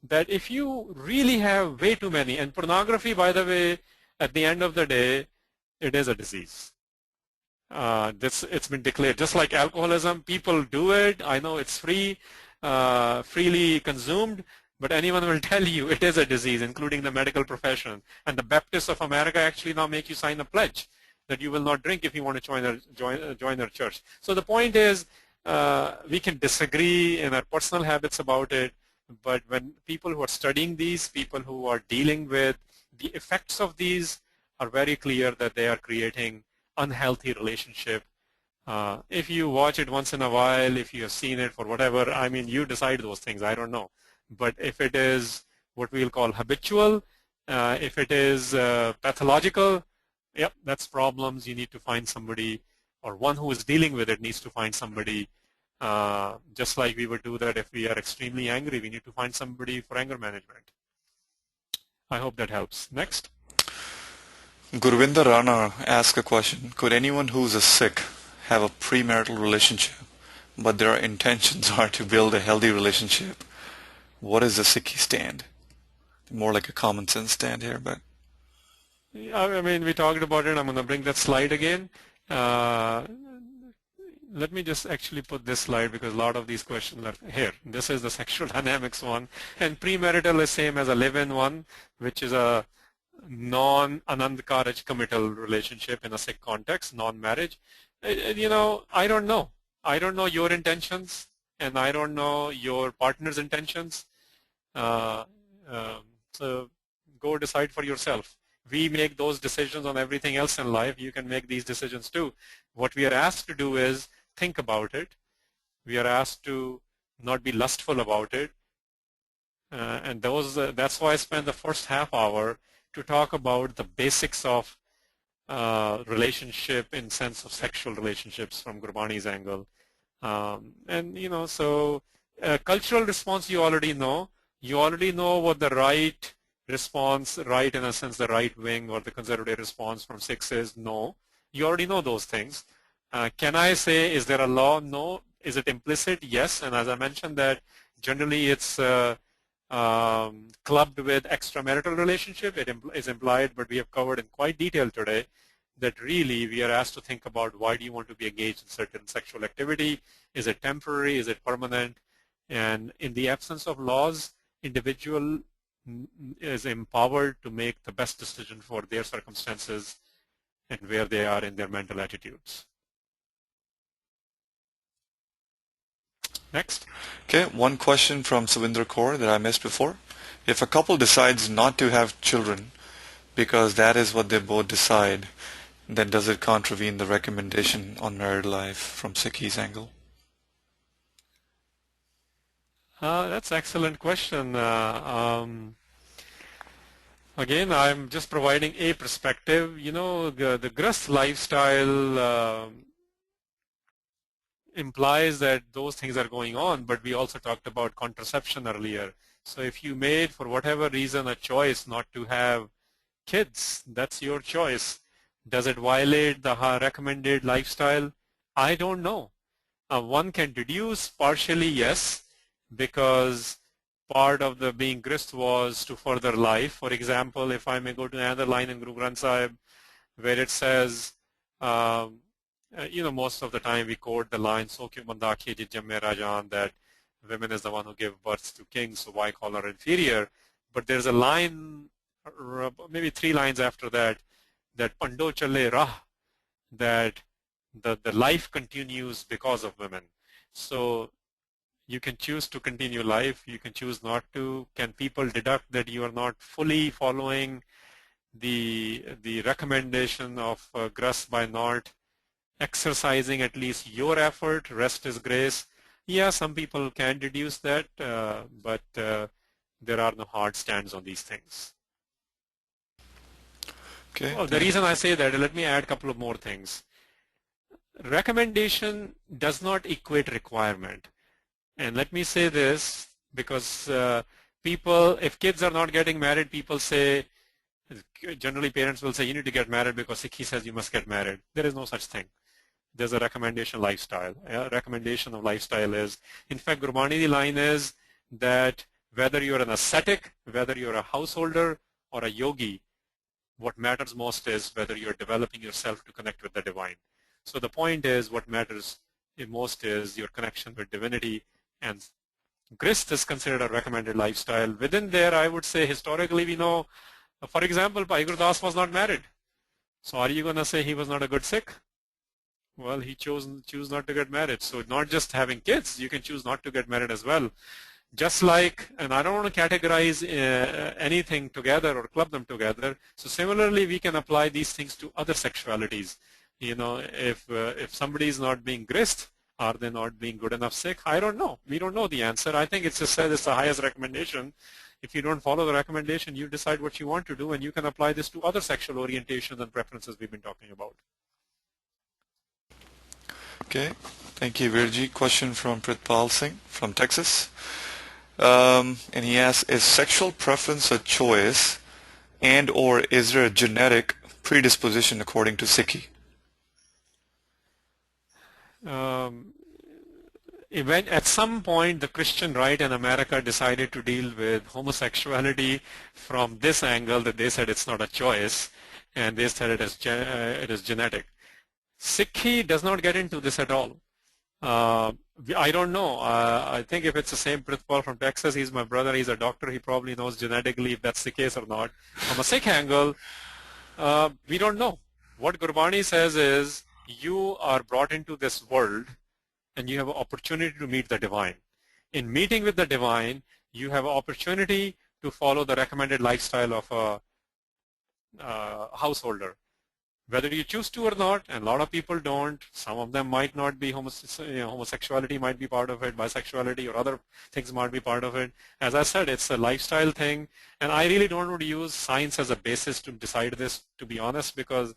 B: That if you really have way too many, and pornography, by the way, at the end of the day, it is a disease. It's been declared. Just like alcoholism, people do it. I know it's freely consumed, but anyone will tell you it is a disease, including the medical profession. And the Baptists of America actually now make you sign a pledge that you will not drink if you want to join their church. So the point is, we can disagree in our personal habits about it, but when people who are studying these, people who are dealing with the effects of these are very clear that they are creating unhealthy relationship. If you watch it once in a while, if you have seen it for whatever, you decide those things, I don't know. But if it is what we'll call habitual, if it is pathological, yep, that's problems. You need to find somebody, or one who is dealing with it needs to find somebody. Just like we would do that if we are extremely angry, we need to find somebody for anger management. I hope that helps. Next.
A: Gurvinder Rana asked a question. Could anyone who's a Sikh have a premarital relationship, but their intentions are to build a healthy relationship what is the Sikhi stand? More like a common sense stand here, but
B: I mean, we talked about it. I'm going to bring that slide again. Let me just actually put this slide because a lot of these questions are here. This is the sexual dynamics one. And premarital is same as a live-in one, which is a non-anandkaraj committal relationship in a Sikh context, non-marriage. You know, I don't know. I don't know your intentions, and I don't know your partner's intentions. So go decide for yourself. We make those decisions on everything else in life. You can make these decisions too. What we are asked to do is think about it. We are asked to not be lustful about it. And that's why I spent the first half hour to talk about the basics of relationship in sense of sexual relationships from Gurbani's angle. And you know, so cultural response you already know. You already know what the right response, right in a sense the right wing or the conservative response from Sikhs is. No. You already know those things. Can I say, is there a law? No. Is it implicit? Yes. And as I mentioned that generally it's clubbed with extramarital relationship. It is implied, but we have covered in quite detail today that really we are asked to think about why do you want to be engaged in certain sexual activity? Is it temporary? Is it permanent? And in the absence of laws, individual is empowered to make the best decision for their circumstances and where they are in their mental attitudes. Next.
A: okay, one question from Savinder Kaur that I missed before. If a couple decides not to have children because that is what they both decide, then does it contravene the recommendation on married life from Sikhi's angle?
B: That's an excellent question. Again, I'm just providing a perspective. You know, the Granth lifestyle implies that those things are going on, but we also talked about contraception earlier. So if you made, for whatever reason, a choice not to have kids, that's your choice. Does it violate the recommended lifestyle? I don't know. One can deduce partially yes, because part of the being grist was to further life. For example, if I may go to another line in Guru Granth Sahib where it says, you know, most of the time we quote the line, "So kyun banda akhe ji jamme rajan," that women is the one who gave birth to kings, so why call her inferior? But there's a line, maybe 3 lines after that, that pando chale rah, that the life continues because of women. So you can choose to continue life, you can choose not to. Can people deduct that you are not fully following the recommendation of Granth by not exercising at least your effort? Rest is grace. Yeah, some people can deduce that, but there are no hard stands on these things.
A: Okay.
B: Well, the reason I say that, let me add a couple of more things. Recommendation does not equate requirement. And let me say this, because people, if kids are not getting married, people say, generally parents will say, you need to get married because Sikhi says you must get married. There is no such thing. There's a recommendation lifestyle. A recommendation of lifestyle is, in fact, Gurbani, the line is that whether you're an ascetic, whether you're a householder or a yogi, what matters most is whether you're developing yourself to connect with the divine. So the point is, what matters most is your connection with divinity, and grist is considered a recommended lifestyle. Within there, I would say historically we know, for example, Bhai Gurdas was not married. So are you going to say he was not a good Sikh? Well, he choose not to get married. So not just having kids, you can choose not to get married as well. Just like, and I don't want to categorize anything together or club them together. So similarly, we can apply these things to other sexualities. You know, if somebody is not being grist, are they not being good enough Sikh? I don't know. We don't know the answer. I think it's just said it's the highest recommendation. If you don't follow the recommendation, you decide what you want to do, and you can apply this to other sexual orientations and preferences we've been talking about.
A: Okay, thank you, Virji. Question from Pritpal Singh from Texas. And he asks, is sexual preference a choice and or is there a genetic predisposition according to Sikhi?
B: at some point the Christian right in America decided to deal with homosexuality from this angle, that they said it's not a choice, and they said it is genetic. Sikhi does not get into this at all. I don't know. I think if it's the same Prithpal from Texas, he's my brother, he's a doctor, he probably knows genetically if that's the case or not. From a Sikh angle, we don't know. What Gurbani says is, you are brought into this world and you have an opportunity to meet the divine. In meeting with the divine, you have an opportunity to follow the recommended lifestyle of a householder. Whether you choose to or not, and a lot of people don't, some of them might not be homosexuality might be part of it, bisexuality or other things might be part of it. As I said, it's a lifestyle thing, and I really don't want to use science as a basis to decide this, to be honest, because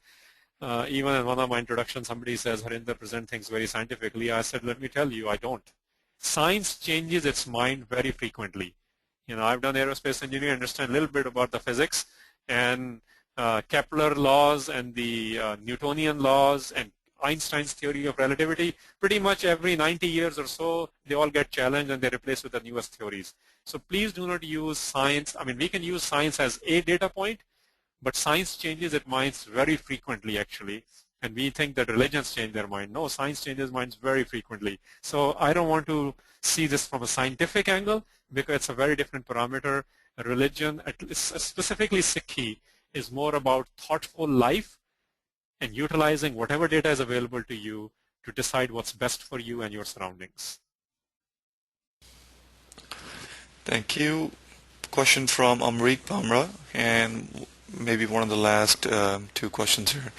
B: even in one of my introductions, somebody says, Harinder, present things very scientifically. I said, let me tell you, I don't. Science changes its mind very frequently. I've done aerospace engineering, understand a little bit about the physics, and Kepler laws and the Newtonian laws and Einstein's theory of relativity, pretty much every 90 years or so, they all get challenged and they're replaced with the newest theories. So please do not use science. I mean, we can use science as a data point, but science changes its minds very frequently, actually. And we think that religions change their mind. No, science changes minds very frequently. So I don't want to see this from a scientific angle because it's a very different parameter. Religion, specifically Sikhi, is more about thoughtful life and utilizing whatever data is available to you to decide what's best for you and your surroundings.
A: Thank you. Question from Amrik Bhamra, and maybe one of the last two questions here.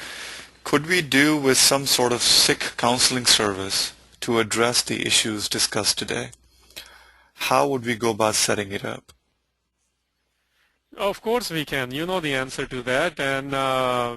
A: Could we do with some sort of Sikh counseling service to address the issues discussed today? How would we go about setting it up?
B: Of course we can. You know the answer to that, and I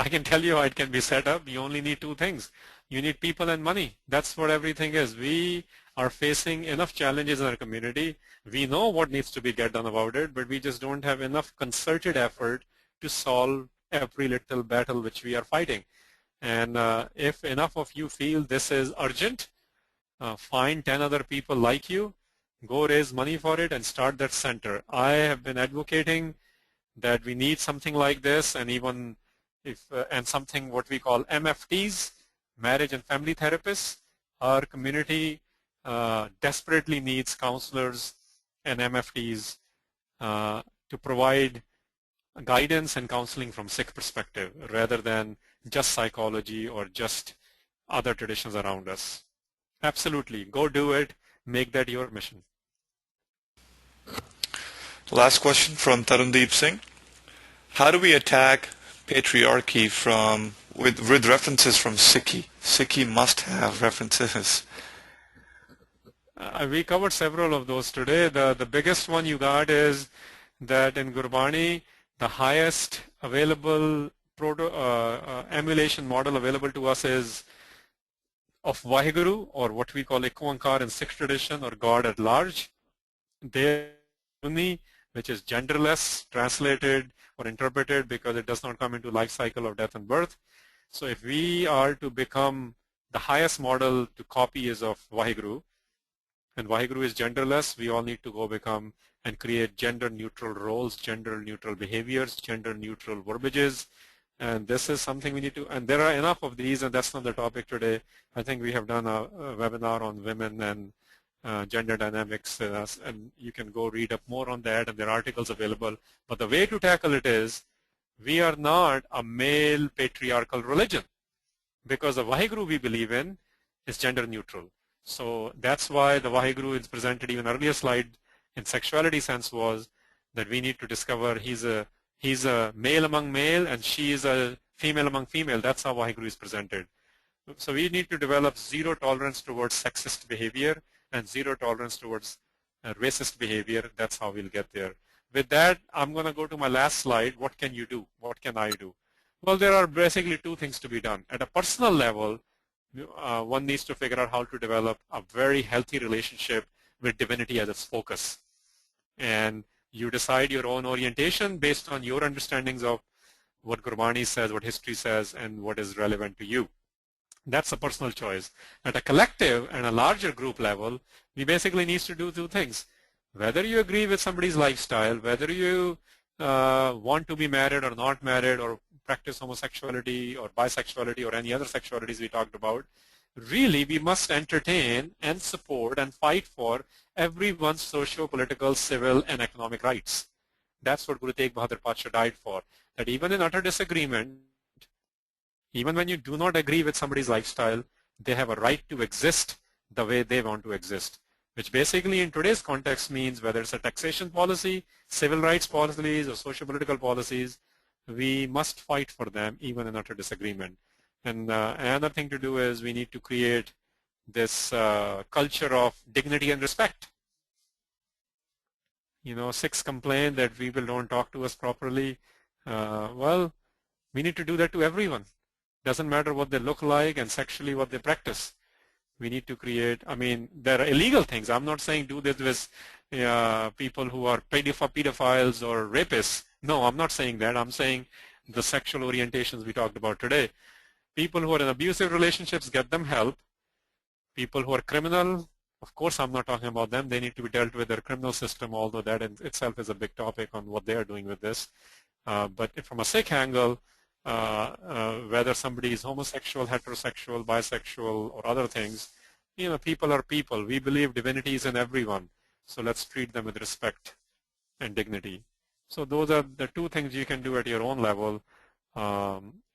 B: can tell you how it can be set up. You only need two things. You need people and money. That's what everything is. We are facing enough challenges in our community. We know what needs to be get done about it, but we just don't have enough concerted effort to solve every little battle which we are fighting. And if enough of you feel this is urgent, find 10 other people like you, go raise money for it and start that center. I have been advocating that we need something like this, and even if and something what we call MFTs, marriage and family therapists. Our community desperately needs counselors and MFTs to provide guidance and counseling from Sikh perspective rather than just psychology or just other traditions around us. Absolutely, go do it. Make that your mission.
A: Last question from Liv Singh. How do we attack patriarchy with references from Sikhi? Sikhi must have references.
B: We covered several of those today. The biggest one you got is that in Gurbani, the highest available emulation model available to us is of Vaheguru, or what we call Ikonkar in Sikh tradition, or God at large. There, which is genderless, translated or interpreted because it does not come into life cycle of death and birth. So if we are to become the highest model to copy is of Vaheguru, and Vaheguru is genderless, we all need to go become and create gender neutral roles, gender neutral behaviors, gender neutral verbiages. And this is something we need to, and there are enough of these, and that's not the topic today. I think we have done a webinar on women and gender dynamics, and you can go read up more on that, and there are articles available. But the way to tackle it is, we are not a male patriarchal religion, because the Vaheguru we believe in is gender neutral. So that's why the Vaheguru is presented, even earlier slide in sexuality sense was that we need to discover he's a male among male and she is a female among female. That's how Vaheguru is presented. So we need to develop zero tolerance towards sexist behavior and zero tolerance towards racist behavior. That's how we'll get there. With that, I'm going to go to my last slide. What can you do? What can I do? Well, there are basically two things to be done. At a personal level, one needs to figure out how to develop a very healthy relationship with divinity as its focus. And you decide your own orientation based on your understandings of what Gurbani says, what history says, and what is relevant to you. That's a personal choice. At a collective and a larger group level, we basically need to do two things. Whether you agree with somebody's lifestyle, whether you want to be married or not married or practice homosexuality or bisexuality or any other sexualities we talked about, really we must entertain and support and fight for everyone's socio-political, civil and economic rights. That's what Guru Tegh Bahadur Pacha died for. That even in utter disagreement, even when you do not agree with somebody's lifestyle, they have a right to exist the way they want to exist, which basically in today's context means whether it's a taxation policy, civil rights policies, or socio-political policies, we must fight for them even in utter disagreement. And another thing to do is we need to create this culture of dignity and respect. You know, Sikhs complain that people don't talk to us properly. Well, we need to do that to everyone. Doesn't matter what they look like and sexually what they practice. We need to create, I mean, there are illegal things. I'm not saying do this with people who are pedophiles or rapists. No, I'm not saying that. I'm saying the sexual orientations we talked about today. People who are in abusive relationships, get them help. People who are criminal, of course I'm not talking about them. They need to be dealt with their criminal system, although that in itself is a big topic on what they are doing with this. But from a Sikh angle, whether somebody is homosexual, heterosexual, bisexual, or other things, you know, people are people. We believe divinity is in everyone. So let's treat them with respect and dignity. So those are the two things you can do at your own level.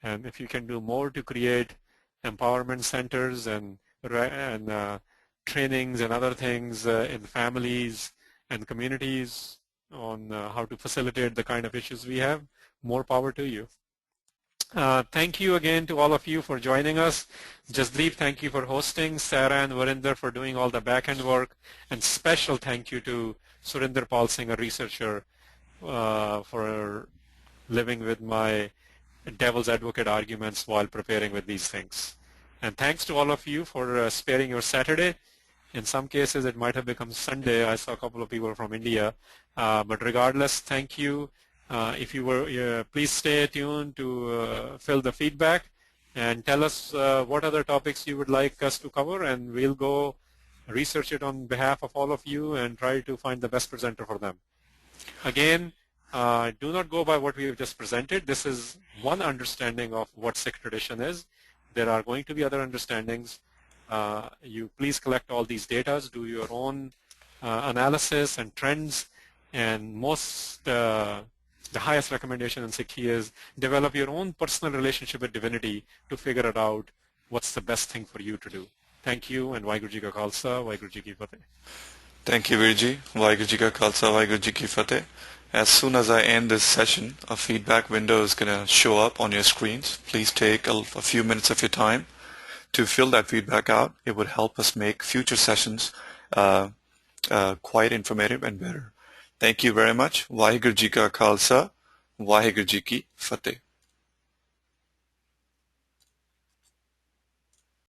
B: And if you can do more to create empowerment centers and trainings and other things in families and communities on how to facilitate the kind of issues we have, more power to you. Thank you again to all of you for joining us. Jasdeep, thank you for hosting. Sarah and Harinder for doing all the back-end work. And special thank you to Surinder Pal Singh, a researcher, for living with my devil's advocate arguments while preparing with these things. And thanks to all of you for sparing your Saturday. In some cases, it might have become Sunday. I saw a couple of people from India. But regardless, thank you. If you were, please stay tuned to fill the feedback and tell us what other topics you would like us to cover, and we'll go research it on behalf of all of you and try to find the best presenter for them. Again, do not go by what we have just presented. This is one understanding of what Sikh tradition is. There are going to be other understandings. You please collect all these data, do your own analysis and trends, and the highest recommendation in Sikhi is develop your own personal relationship with divinity to figure it out what's the best thing for you to do. Thank you, and Waheguru Ji Ka Khalsa, Waheguru Ji Ki Fateh.
A: Thank you, Virji. Waheguru Ji Ka Khalsa, Waheguru Ji Ki Fateh. As soon as I end this session, a feedback window is going to show up on your screens. Please take a few minutes of your time to fill that feedback out. It would help us make future sessions quite informative and better. Thank you very much. Waheguru Ji Ka Khalsa, Waheguru Ji Ki Fateh.